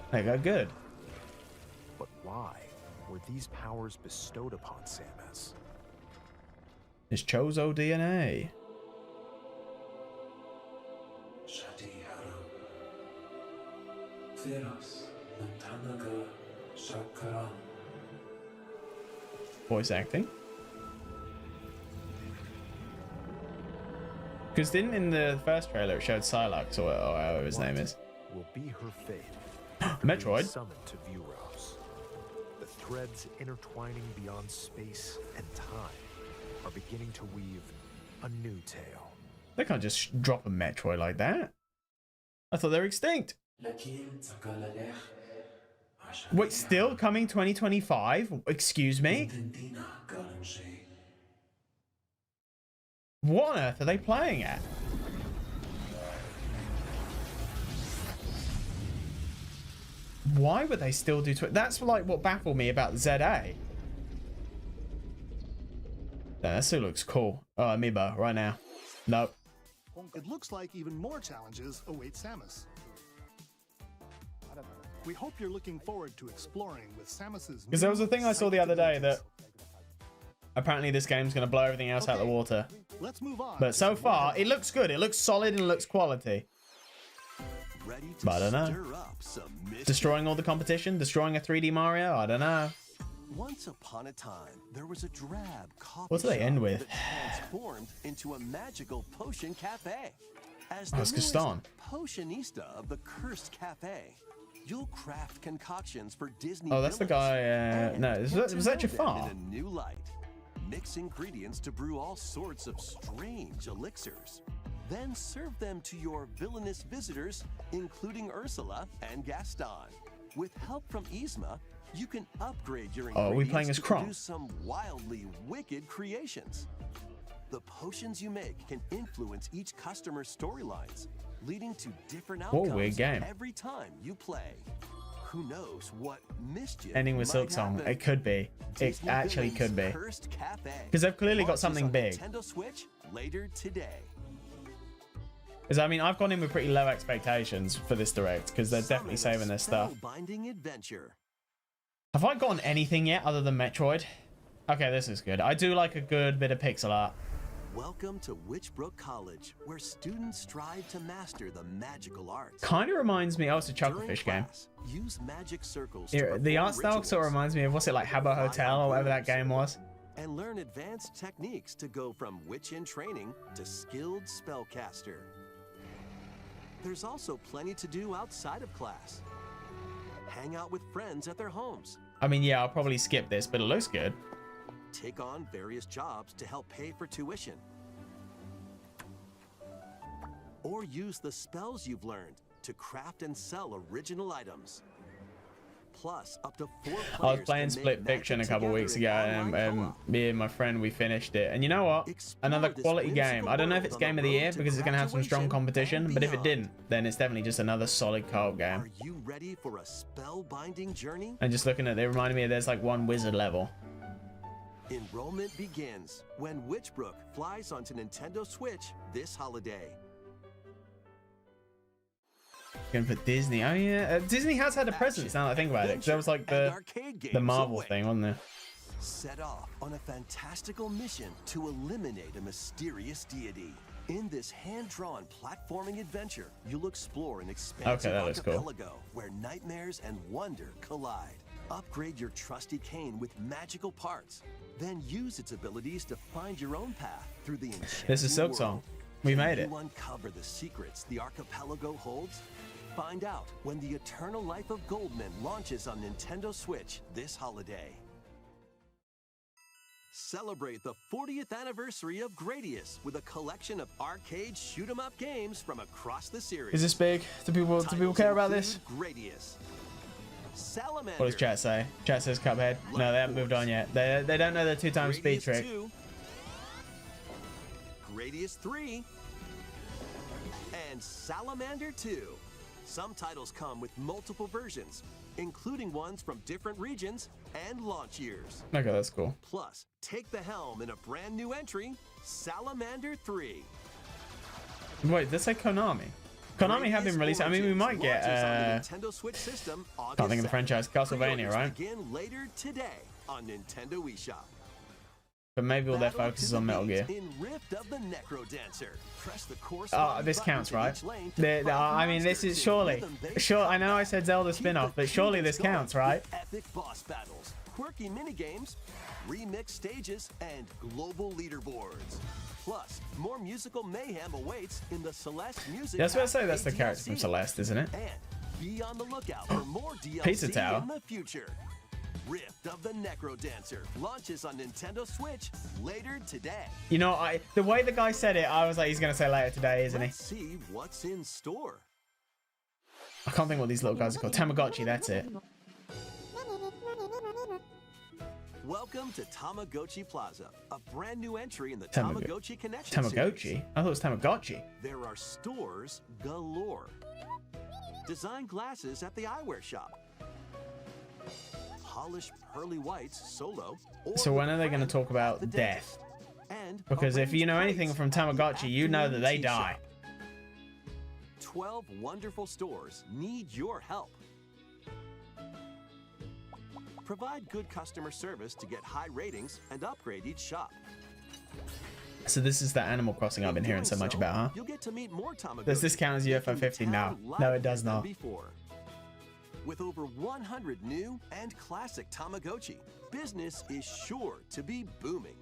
There you go, good. But why were these powers bestowed upon Samus? It's Chozo DNA. Voice acting. Because didn't in the first trailer it showed Psylocke or however his name is. Will be her fate. Metroid. Summoned to Vuros. The threads intertwining beyond space and time are beginning to weave a new tale. They can't just drop a Metroid like that. I thought they were extinct. Wait, still coming 2025? Excuse me? What on earth are they playing at? Why would they still do... That's like what baffled me about the Z-A. That still looks cool. Oh, Amiibo, right now. Nope. It looks like even more challenges await Samus. We hope you're looking forward to exploring with Samus's... Because there was a thing I saw the other day that apparently this game's going to blow everything else out of the water. Let's move on. But so far, it looks good. It looks solid and it looks quality. Ready to But I don't know. stir up some mischief? Destroying all the competition? Destroying a 3D Mario? I don't know. Once upon a time, there was a drab coffee What do they end shop with? that transformed into a magical potion cafe. As Oh, the it's newest Gaston. potionista of the cursed cafe, you'll craft concoctions for Disney. Oh, that's the villains guy, and no, get was to that know them Jafar? in a new light. Mix ingredients to brew all sorts of strange elixirs. Then serve them to your villainous visitors, including Ursula and Gaston. With help from Yzma, you can upgrade your Oh, are we ingredients playing as to Kronk? produce some wildly wicked creations. The potions you make can influence each customer's storylines, leading to different What a outcomes weird game. every time you play. Who knows what mischief Ending with might Silksong. happen? It could be. It Disney actually Villains could be. Cursed Cafe. Because they've clearly got Launches something on big. Nintendo Switch later today. Because, I mean, I've gone in with pretty low expectations for this Direct. Because they're definitely Summon a saving their stuff. spellbinding adventure. Have I gotten anything yet other than Metroid? Okay, this is good. I do like a good bit of pixel art. Welcome to Witchbrook College, where students strive to master the magical arts. Kind of reminds me... Oh, it's a During Chucklefish game. class, use magic circles to The perform art style sort of rituals. reminds me of, what's it, like Habbo Hotel or whatever that game was? and learn advanced techniques to go from witch in training to skilled spellcaster. There's also plenty to do outside of class. Hang out with friends at their homes. I mean, yeah, I'll probably skip this, but it looks good. Take on various jobs to help pay for tuition. Or use the spells you've learned to craft and sell original items. Plus, up to 4 players. I was playing Split Fiction a couple weeks ago, and me and my friend, we finished it. And you know what? Another quality game. I don't know if it's Game of the Year because it's going to have some strong competition, but if it didn't, then it's definitely just another solid co-op game. Are you ready for a spellbinding journey? And just looking at it, reminded me of there's like one wizard level. Enrollment begins when Witchbrook flies onto Nintendo Switch this holiday. Going for Disney. Oh yeah, Disney has had a presence now that I think about it. 'Cause there was like the Marvel thing, wasn't there? Set off on a fantastical mission to eliminate a mysterious deity. In this hand-drawn platforming adventure, you'll explore an expansive archipelago where nightmares and wonder collide. Upgrade your trusty cane with magical parts, then use its abilities to find your own path through the enchanting This is Silk world. Song. We made it. Can you uncover the secrets the archipelago holds? Find out when the Eternal Life of Goldman launches on Nintendo Switch this holiday. Celebrate the 40th anniversary of Gradius with a collection of arcade shoot-'em-up games from across the series. Is this big? Do people care about this? Gradius, Salamander. What does chat say? Chat says Cuphead. No, they haven't moved on yet. They don't know the 2x speed Gradius trick. 2, Gradius 3, and Salamander 2. Some titles come with multiple versions, including ones from different regions and launch years. Okay, that's cool. Plus, take the helm in a brand new entry, Salamander 3. Wait, let's say Konami. Konami have been releasing. I mean, we might get. Nintendo Switch system. Can't think of the franchise. Castlevania, right? Begin later today on Nintendo eShop. But maybe all their focus is on Metal Gear. In Rift of the Necrodancer. Press the Oh, this counts, right? I mean, this is surely. I know I said Zelda spin-off, but surely this counts, right? Epic boss battles, quirky minigames, remix stages, and global leaderboards. Plus, more musical mayhem awaits in the Celeste music. That's what I say. That's the character from Celeste, isn't it? And be on the lookout for more DLC Pizza Tower. in the future. Rift of the Necrodancer launches on Nintendo Switch later today. You know, the way the guy said it, I was like, he's gonna say later today, isn't he? Let's see what's in store. I can't think what these little guys are called. Tamagotchi, that's it. Welcome to Tamagotchi Plaza, a brand new entry in the Tamagotchi Connection Tamagotchi? series. I thought it was Tamagotchi. There are stores galore. Design glasses at the eyewear shop. Polished pearly whites solo. So when are they going to talk about death? Because if you know anything from Tamagotchi, you know that they die. 12 wonderful stores need your help. Provide good customer service to get high ratings and upgrade each shop. So this is the Animal Crossing I've been hearing so much about, huh? You'll get to meet more Tamagotchi. Does this count as UFO 50 now? No, it does not. With over 100 new and classic Tamagotchi, business is sure to be booming.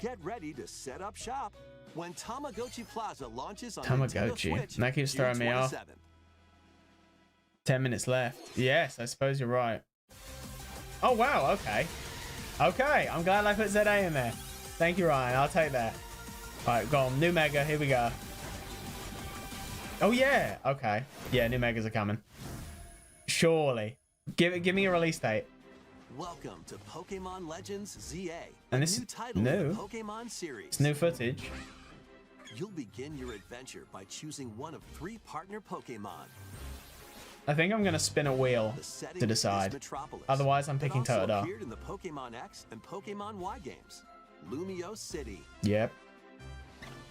Get ready to set up shop when Tamagotchi Plaza launches on Nintendo Switch. That keeps throwing me off. 10 minutes left. Yes, I suppose you're right. Oh, wow. Okay. Okay. I'm glad I put Z-A in there. Thank you, Ryan. I'll take that. All right, go on. New Mega. Here we go. Oh, yeah. Okay. Yeah, new Megas are coming. Surely. Give me a release date. Welcome to Pokemon Legends Z-A, and this new title new. in the Pokemon series. It's new footage. You'll begin your adventure by choosing one of 3 partner Pokemon. I think I'm going to spin a wheel to decide. Otherwise, I'm picking Totodile. Appeared in the Pokemon X and Pokemon Y games. Lumio City. Yep.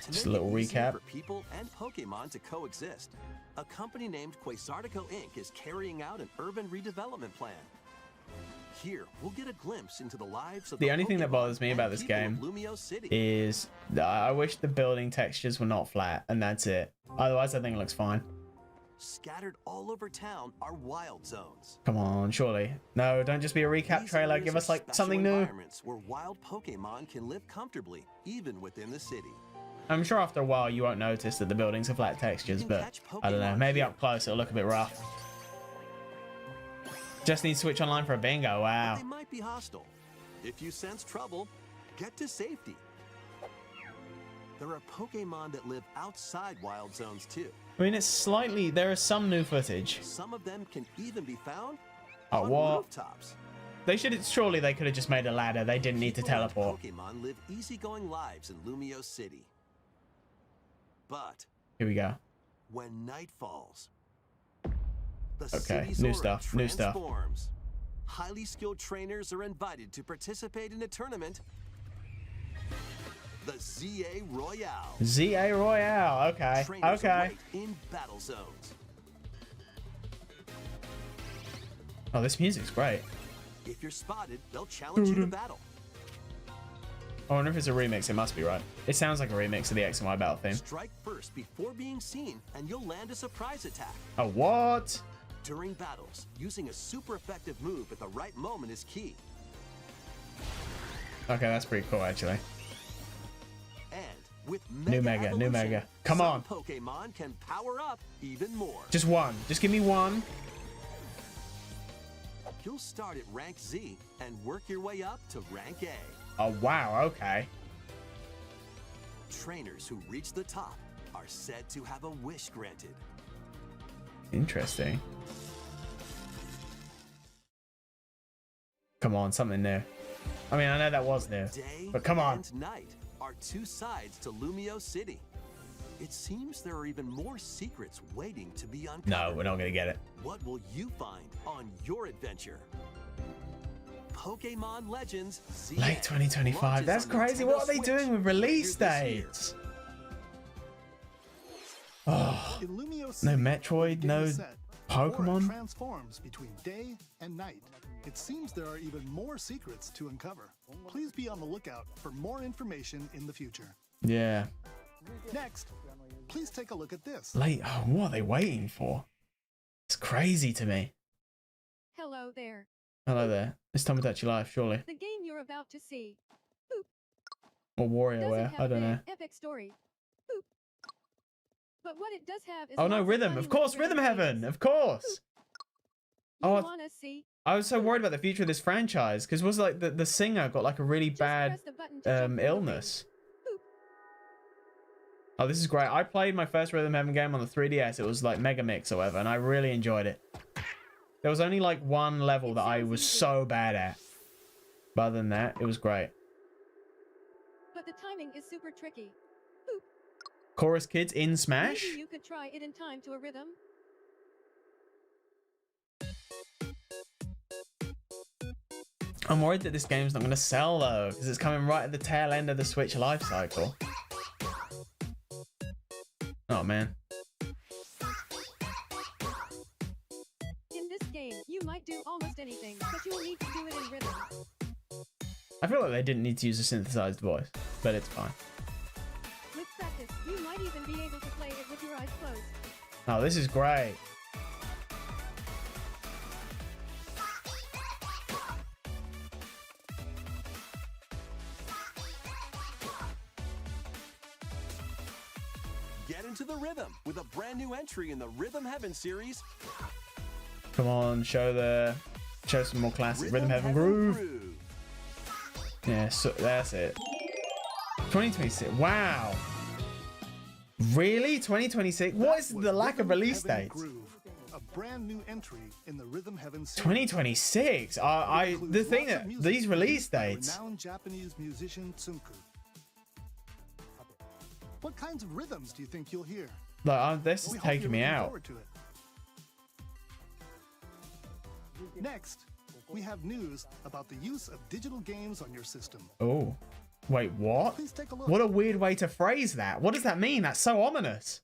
Just a little recap. For people and Pokemon to coexist, a company named Quasartico Inc. is carrying out an urban redevelopment plan. Here, we'll get a glimpse into the lives of the only thing that bothers me about this game is I wish the building textures were not flat, and that's it. Otherwise, I think it looks fine. scattered all over town are wild zones. Come on, surely. No, don't just be a recap These trailer. areas Give are us like special something new. environments where wild Pokemon can live comfortably, even within the city. I'm sure after a while you won't notice that the buildings have flat textures, You can but catch I don't know. Pokemon Maybe here. up close it'll look a bit rough. Just need Switch Online for a bingo. Wow. They might be hostile. If you sense trouble, get to safety. There are Pokemon that live outside wild zones too. I mean, it's slightly... There is some new footage. Some of them can even be found Oh, on what? rooftops. They should... Surely they could have just made a ladder. They didn't need to People like teleport. Pokemon live easygoing lives in Lumio City. But Here we go. when night falls, the Okay, city's new aura stuff, new stuff. transforms. Highly skilled trainers are invited to participate in a tournament, the Z-A Royale. Z-A Royale. Okay. Trainers Okay. await in battle zones. Oh, this music's great. If you're spotted, they'll challenge you to battle. I wonder if it's a remix. It must be, right? It sounds like a remix of the X and Y battle theme. Strike first before being seen, and you'll land a surprise attack. Oh, what? During battles, using a super effective move at the right moment is key. Okay, that's pretty cool, actually. And with New Mega, new Evolution, Mega. Come some on. Pokemon can power up even more. Just one. Just give me one. You'll start at rank Z and work your way up to rank A. Oh, wow. Okay. Trainers who reach the top are said to have a wish granted. Interesting. Come on, something new. I mean, I know that was new, Day but come on. and night are two sides to Lumio City. It seems there are even more secrets waiting to be uncovered. No, we're not going to get it. What will you find on your adventure? Pokemon Legends Z Late 2025. That's crazy. What are they doing with release dates? Oh, In Lumio no City, Metroid, the no game set, the aura Pokemon. transforms between day and night. It seems there are even more secrets to uncover. Please be on the lookout for more information in the future. Yeah. Next, please take a look at this. Late. Oh, what are they waiting for? It's crazy to me. Hello there. Hello there. It's Tomodachi Life, surely. The game you're about to see Or doesn't WarioWare. have I don't an know. epic story. Boop. But what it does have is Oh no, lots of Rhythm. funny Of course, little Rhythm games. Heaven. Of course. You Oh, wanna see? I was so worried about the future of this franchise because was like the singer got like a really Just bad press the button to jump into illness. Boop. Oh, this is great. I played my first Rhythm Heaven game on the 3DS. It was like Mega Mix or whatever, and I really enjoyed it. There was only like one level that I was so bad at. But other than that, it was great. But the timing is super tricky. Chorus Kids in Smash? Maybe you could try it in time to a rhythm. I'm worried that this game's not going to sell though, because it's coming right at the tail end of the Switch life cycle. Oh man. In this game, you might do almost anything, but you'll need to do it in rhythm. I feel like they didn't need to use a synthesized voice, but it's fine. With practice, you might even be able to play it with your eyes closed. Oh, this is great. Get into the rhythm with a brand new entry in the Rhythm Heaven series. Come on, show some more classic Rhythm Heaven Groove. Yeah, so that's it. 2026. Wow. Really? 2026? What is the lack of Rhythm release Heaven dates? Groove, a brand new entry in the Rhythm Heaven series. 2026. The thing that these release dates. Renowned Japanese musician Tsunku. What kinds of rhythms do you think you'll hear? Like, this is We hope you're taking me looking out. forward to it. Next, we have news about the use of digital games on your system. Oh, wait, what? Please take a look. What a weird way to phrase that. What does that mean? That's so ominous.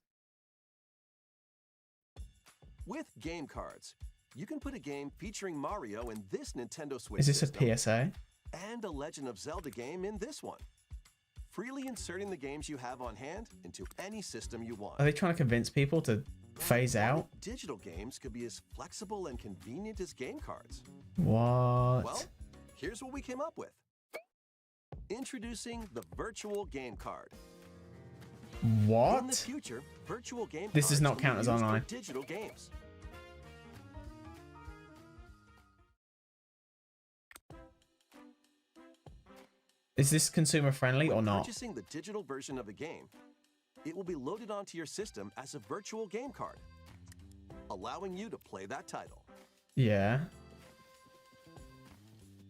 With game cards, you can put a game featuring Mario in this Nintendo Switch Is this a system, PSA? and a Legend of Zelda game in this one. Freely inserting the games you have on hand into any system you want. Are they trying to convince people to phase out? Digital games could be as flexible and convenient as game cards. What? Well, here's what we came up with. Introducing the virtual game card. In the What? future, virtual game This does cards not will be count as used for online. digital games. Is this consumer friendly or When not? purchasing the digital version of the game, it will be loaded onto your system as a virtual game card, allowing you to play that title. Yeah.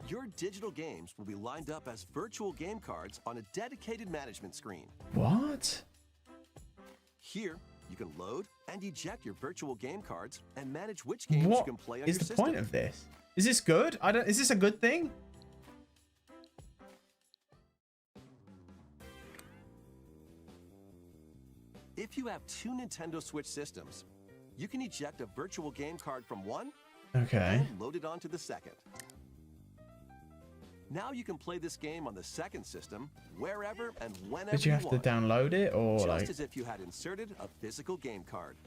Your digital games will be lined up as virtual game cards on a dedicated management screen. What? Here, you can load and eject your virtual game cards and manage which games What you can play on is your the system. point of this? Is this good? I don't. Is this a good thing? If you have two Nintendo Switch systems, you can eject a virtual game card from one Okay. and load it onto the second. Now you can play this game on the second system wherever and whenever Did you have to want, download it or just like? as if you had inserted a physical game card.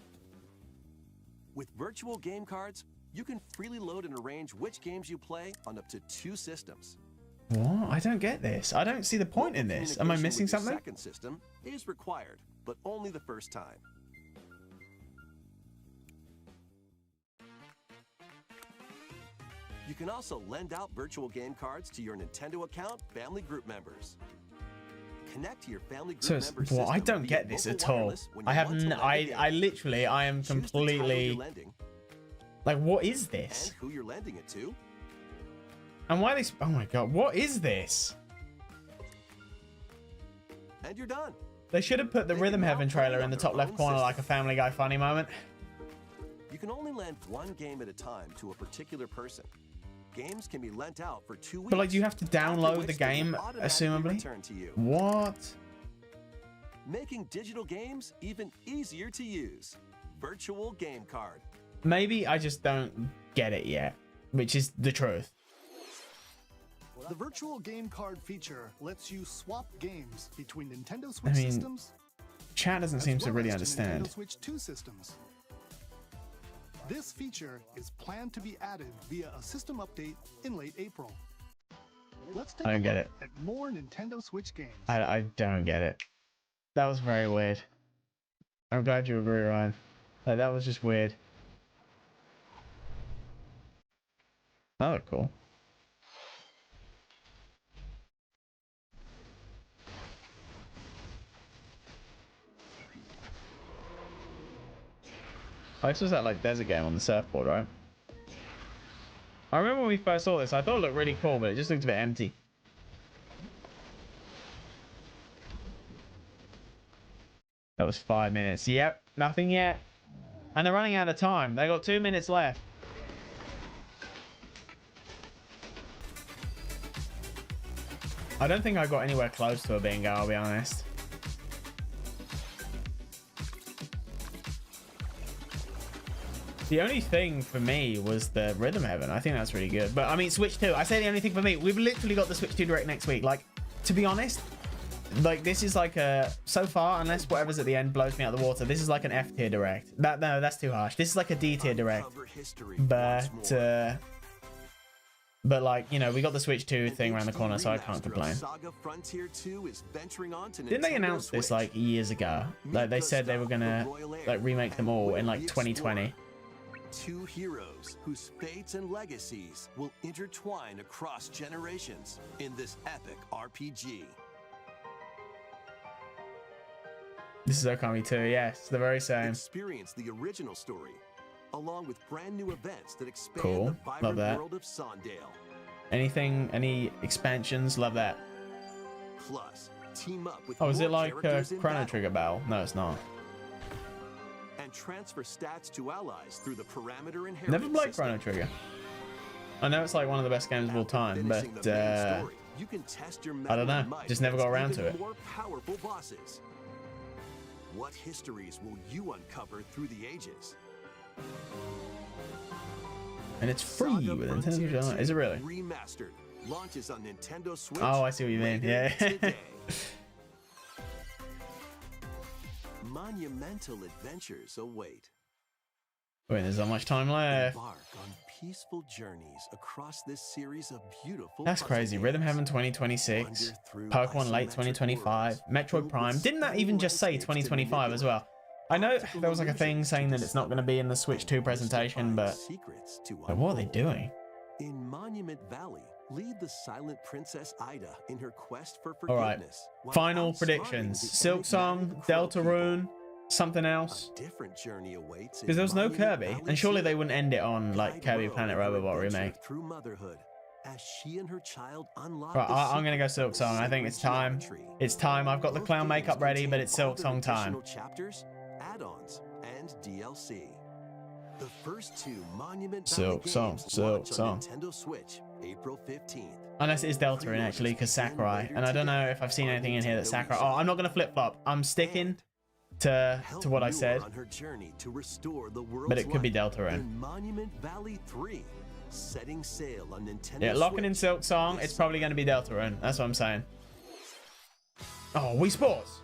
With virtual game cards, you can freely load and arrange which games you play on up to two systems. What? I don't get this. I don't see the point in this. Am I Communication missing with your something? Second system is required, but only the first time. You can also lend out virtual game cards to your Nintendo account family group members. Connect to your family group So it's, member well, I system don't via get this local at all. wireless when I you have want to lend a I game. literally I am Choose the title completely you're lending like, what is and this? who you're lending it to. And why they? Oh my god, what is this? And you're done. They should have put the They Rhythm can now Heaven play trailer on in the their top left own corner system. like a Family Guy funny moment. You can only lend one game at a time to a particular person. Games can be lent out for 2 weeks. But like, do you have to after download which the they will game, automatically assumably? return to you, What? making digital games even easier to use. Virtual game card. Maybe I just don't get it yet, which is the truth. The virtual game card feature lets you swap games between Nintendo Switch mean, systems Chat doesn't as seem to well really as understand. Nintendo Switch 2 systems. This feature is planned to be added via a system update in late April. Let's take I a don't get look it. at more Nintendo Switch games. I don't get it. That was very weird. I'm glad you agree, Ryan. Like, that was just weird. That looked cool. Oh, this was that like desert game on the surfboard, right? I remember when we first saw this, I thought it looked really cool, but it just looked a bit empty. That was 5 minutes. Yep, nothing yet. And they're running out of time. They got 2 minutes left. I don't think I got anywhere close to a bingo, I'll be honest. The only thing for me was the Rhythm Heaven. I think that's really good. But I mean, Switch 2. I say the only thing for me. We've literally got the Switch 2 Direct next week. Like, to be honest, like, this is like a, so far, unless whatever's at the end blows me out of the water, this is like an F tier Direct. No, that's too harsh. This is like a D tier Direct. Uncover history But once more. like, you know, we got the Switch 2 thing around the corner, so I can't Remaster of complain. Saga Frontier 2 is venturing on to Didn't they Nintendo announce this Switch. like years ago? Like, they said they were gonna like remake them all in like 2020. Two heroes whose fates and legacies will intertwine across generations in this epic RPG. This is Okami 2, yes, the very same. Experience the original story, along with brand new events that expand Cool. the Love vibrant that. world of Sondale. Any expansions? Love that. Plus, team up with Oh, is more it like characters in Chrono battle Trigger Battle? No, it's not. and transfer stats to allies through the parameter inheritance Never played system. Chrono Trigger. I know it's like one of the best games of all After time, finishing but the main story, you can test your I don't mettle know. and might Just never got against around to even it. More powerful bosses. What histories will you uncover through the ages? and it's free Saga with Frontier Nintendo. 2 Is it really? Remastered launches on Nintendo Switch. Oh, I see what you mean. later Yeah. today. Monumental adventures await. Wait, there's not much time left. Embark on peaceful journeys across this series of beautiful. That's puzzle crazy. games. Rhythm Heaven 2026, Wander through Pokemon late isometric 2025, worlds, Metroid filled Prime. with Didn't that even just say stunning landscapes to 2025 as well? I know there was like a thing saying that it's not going to be in the Switch 2 presentation, but secrets to what are they unfold. doing? In Monument Valley, lead the silent Princess Ida in her quest for All right, forgiveness. while final outsmarting predictions. the Silk Song, enigmatic Crow Deltarune, people. something A else. different journey awaits Because there was no in Kirby, Monument and surely Valley they wouldn't end it on like Guide Kirby Merle Planet on her Robobot adventure remake. through motherhood as she and her child unlock Right, the I'm gonna go secrets Silk of Song. I think sacred it's time. geometry. It's time. I've got the Both clown games makeup ready, but contain it's Silk all the Song time. additional chapters, add-ons, and DLC. The first two Monument Valley Silk Song, games Silk launch Song. on Nintendo Switch, April 15th. Unless it is Deltarune actually, because Sakurai. And I don't know if I've seen anything in here that Sakurai. Oh, I'm not gonna flip flop. I'm sticking to what I Help said. Yura on her journey to restore the world's But it could be light Deltarune. in Monument Valley 3, setting sail on Nintendo Yeah, locking in Switch Silk Song. this It's probably summer. gonna be Deltarune. That's what I'm saying. Oh, Wii Sports.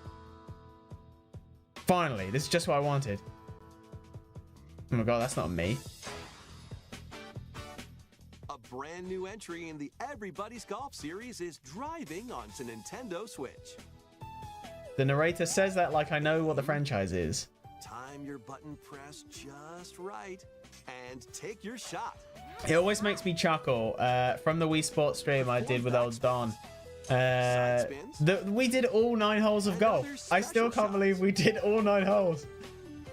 Finally, this is just what I wanted. Oh my god, that's not me. A brand new entry in the Everybody's Golf series is driving onto Nintendo Switch. The narrator says that like I know what the franchise is. Time your button press just right and take your shot. It always makes me chuckle. From the Wii Sports stream I did with old Don. We did all 9 holes of golf. I still can't believe we did all 9 holes.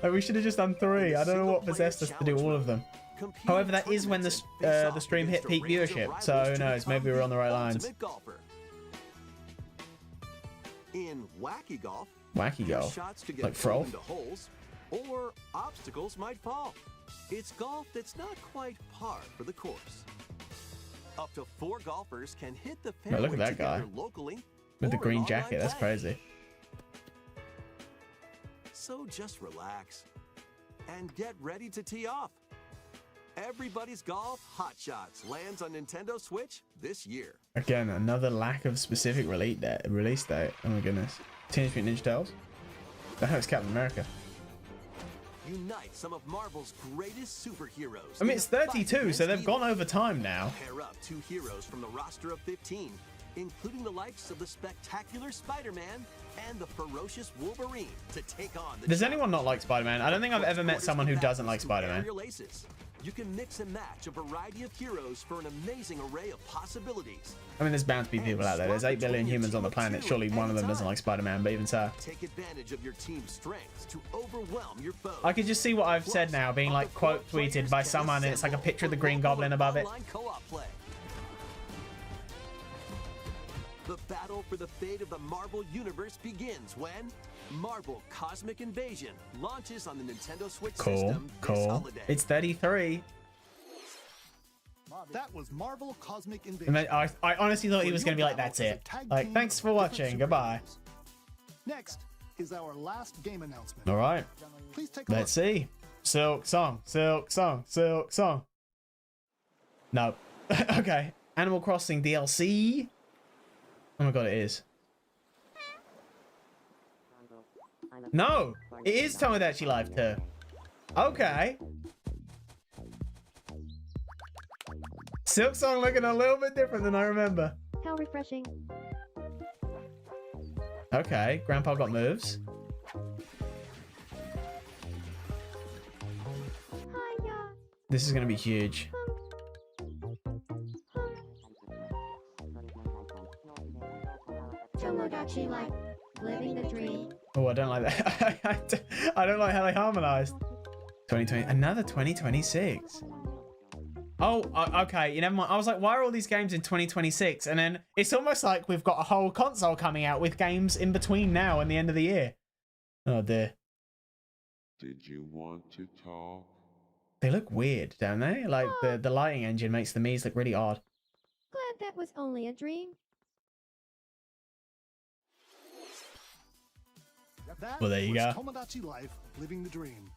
Like, we should have just done 3. I don't know what possessed us to do all of them. However, that is when the stream hit peak viewership, so who knows? Maybe we're on the right lines. In Wacky Golf, Wacky your golf, shots could get like pulled Frolf. into holes, or obstacles might fall. It's golf that's not quite par for the course. Up to 4 golfers can hit the No, fairway look at that guy together locally with the or green an online jacket. That's play. crazy. So just relax and get ready to tee off. Everybody's Golf Hot Shots lands on Nintendo Switch this year. Again, another lack of specific release date. Oh my goodness. Teenage Mutant Ninja Turtles. The hell is Captain America? Unite some of Marvel's greatest superheroes. I mean, in it's a fight 32, so against they've evil. gone over time now. Pair up 2 heroes from the roster of 15, including the likes of the spectacular Spider-Man and the ferocious Wolverine to take on the Does anyone not like Spider-Man? I don't think I've ever met someone who doesn't like Spider-Man. You can mix and match a variety of heroes for an amazing array of possibilities. I mean, there's bound to be people out there. There's 8 billion humans on the planet. Surely one of them doesn't like Spider-Man, but even so. Take advantage of your team's strengths to overwhelm your foes. I could just see what I've said now being like quote tweeted by someone and it's like a picture of the Green Goblin above it. The battle for the fate of the Marvel Universe begins when Marvel Cosmic Invasion launches on the Nintendo Switch Cool, system this cool. holiday. It's 33. That was Marvel Cosmic And Invasion. then I honestly thought he For was your going to be like, battle that's as a it. tag Like, team thanks of for different watching. Goodbye. superheroes. Next is our last game announcement. All right. Please take a look. Let's see. Silk Song, Silk Song, Silk Song. No. Okay. Animal Crossing DLC. Oh my god, it is. No, it is Tomodachi Life 2. Okay. Silk Song looking a little bit different than I remember. How refreshing. Okay, Grandpa got moves. Hiya. This is gonna be huge. Tomodachi Life. Living the dream. Oh, I don't like that. I don't like how they harmonized. 2020, another 2026. Oh, okay. You never mind. I was like, why are all these games in 2026? And then it's almost like we've got a whole console coming out with games in between now and the end of the year. Oh dear. Did you want to talk? They look weird, don't they? Like the lighting engine makes the Mii's look really odd. Glad that was only a dream. That Well, there you was go. Tomodachi Life, Living the Dream.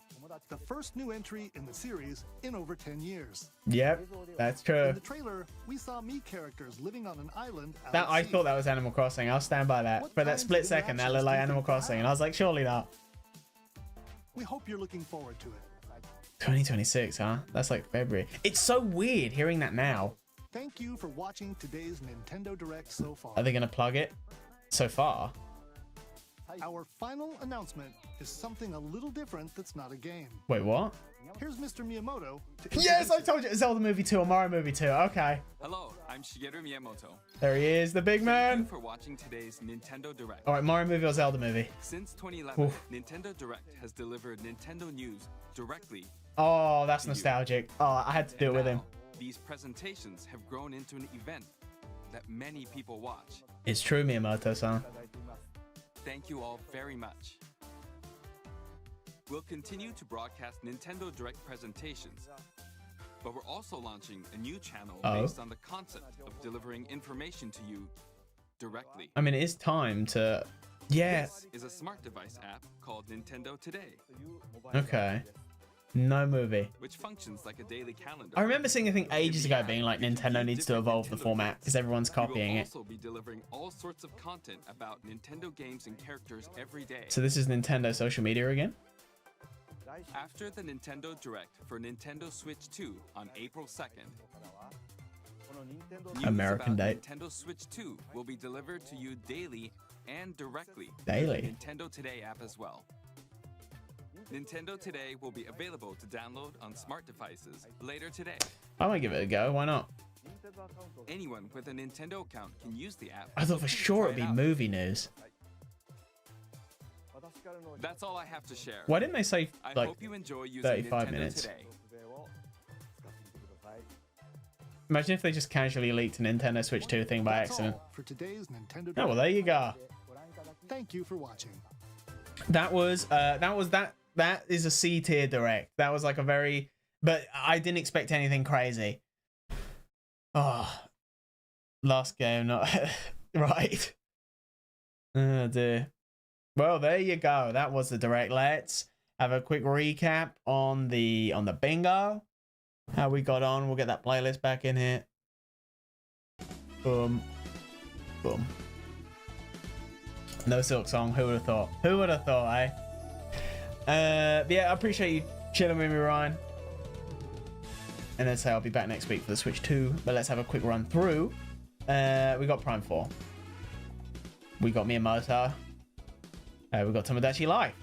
The first new entry in the series in over 10 years. Yep, that's true. In the trailer, we saw Mii characters living on an island out That at I sea. thought that was Animal Crossing. I'll stand by that. What For that kinds split of second, that interactions looked like do you Animal think we'll Crossing, have? and I was like, surely not. We hope you're looking forward to it. 2026, huh? That's like February. It's so weird hearing that now. Thank you for watching today's Nintendo Direct so far. Are they going to plug it so far? Our final announcement is something a little different that's not a game. Wait, what? Here's Mr. Miyamoto. Yes, I told you. Zelda movie 2 or Mario movie 2. Okay. Hello, I'm Shigeru Miyamoto. There he is, the big Thank you man. for watching today's Nintendo Direct. All right, Mario movie or Zelda movie? Since 2011, Oof. Nintendo Direct has delivered Nintendo news directly. Oh, that's nostalgic. Oh, I had to do it with him. Now, these presentations have grown into an event that many people watch. It's true, Miyamoto-san. Thank you all very much. We'll continue to broadcast Nintendo Direct presentations, but we're also launching a new channel based on the concept of delivering information to you directly. I mean, it is time to... Yeah. This is a smart device app called Nintendo Today, Okay. No movie. which functions like a daily calendar. I remember seeing a thing ages ago being like Nintendo needs to evolve the format because everyone's copying We will it. also be delivering all sorts of content about Nintendo games and characters every day. So this is Nintendo social media again? After the Nintendo Direct for Nintendo Switch 2 on April 2nd, news American about date. Nintendo Switch 2 will be delivered to you daily and directly Daily? through the Nintendo Today app as well. Nintendo Today will be available to download on smart devices later today. I might give it a go. Why not? Anyone with a Nintendo account can use the app. I thought for so please sure try it'd it be out. movie news. That's all I have to share. Why didn't they say I like hope you enjoy using 35 Nintendo minutes? Today. Imagine if they just casually leaked a Nintendo Switch 2 thing by That's accident. all for today's Nintendo Oh, well, Direct. there you go. Thank you for watching. That is a C tier direct. That was like a very, but I didn't expect anything crazy. Oh, last game, not right. Oh dear. Well, there you go. That was the direct. Let's have a quick recap on the bingo. How we got on. We'll get that playlist back in here. Boom. Boom. No Silk Song. Who would have thought? Who would have thought, eh? But yeah, I appreciate you chilling with me, Ryan. And let's say I'll be back next week for the Switch 2. But let's have a quick run through. We got Prime 4. We got Miyamoto. We got Tomodachi Life.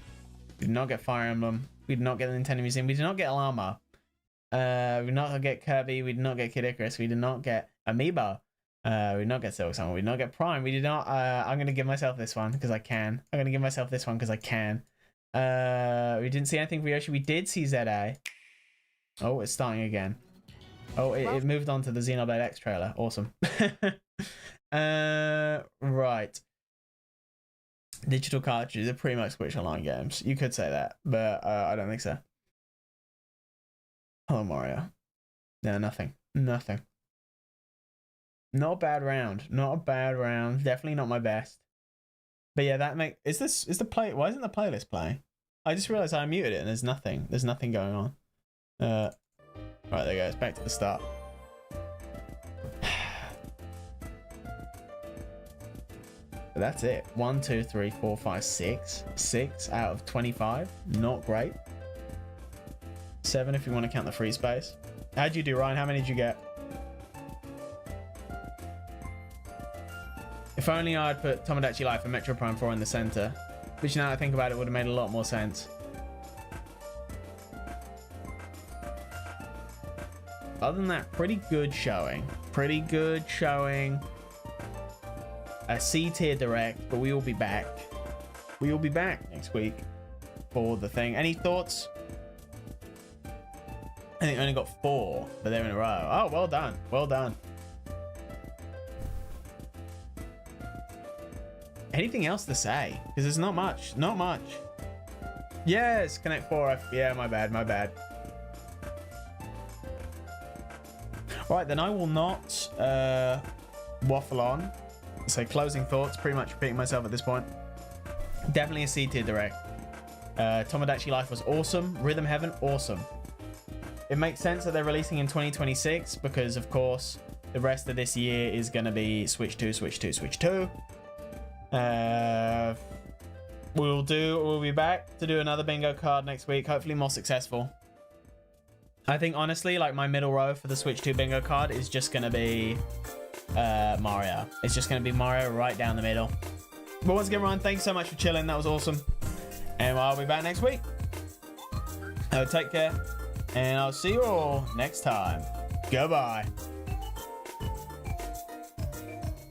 We did not get Fire Emblem. We did not get the Nintendo Museum. We did not get Alamo. We did not get Kirby. We did not get Kid Icarus. We did not get Amiibo. We did not get Silk Song. We did not get Prime. We did not. I'm going to give myself this one because I can. I'm going to give myself this one because I can. We didn't see anything for Yoshi. We did see Z-A. Oh, it's starting again. Oh, it moved on to the Xenoblade X trailer. Awesome. Right. Digital cartridges are pretty much Switch Online games. You could say that, but I don't think so. Hello, Mario. No, nothing. Nothing. Not a bad round. Not a bad round. Definitely not my best. But yeah, that make is the play? Why isn't the playlist playing? I just realized I muted it and there's nothing. There's nothing going on. Right, there you go. It's back to the start. But that's it. 1, 2, 3, 4, 5, 6. 6 out of 25. Not great. 7 if you want to count the free space. How'd you do, Ryan? How many did you get? If only I'd put Tomodachi Life and Metroid Prime 4 in the center. Which now I think about it would have made a lot more sense. Other than that, pretty good showing. Pretty good showing. A C tier direct, but we will be back. We will be back next week for the thing. Any thoughts? I think I only got 4, but they're in a row. Oh, well done. Well done. Anything else to say? Because there's not much. Not much. Yes, Connect 4. Yeah, my bad. My bad. Right, then I will not waffle on. So closing thoughts, pretty much repeating myself at this point. Definitely a C tier direct. Tomodachi Life was awesome. Rhythm Heaven, awesome. It makes sense that they're releasing in 2026 because, of course, the rest of this year is going to be Switch 2, Switch 2, Switch 2. We'll be back to do another bingo card next week. Hopefully more successful. I think honestly, like my middle row for the Switch 2 bingo card is just gonna be Mario. It's just gonna be Mario right down the middle. But once again, Ryan, thanks so much for chilling. That was awesome. And I'll be back next week. Take care, and I'll see you all next time. Goodbye.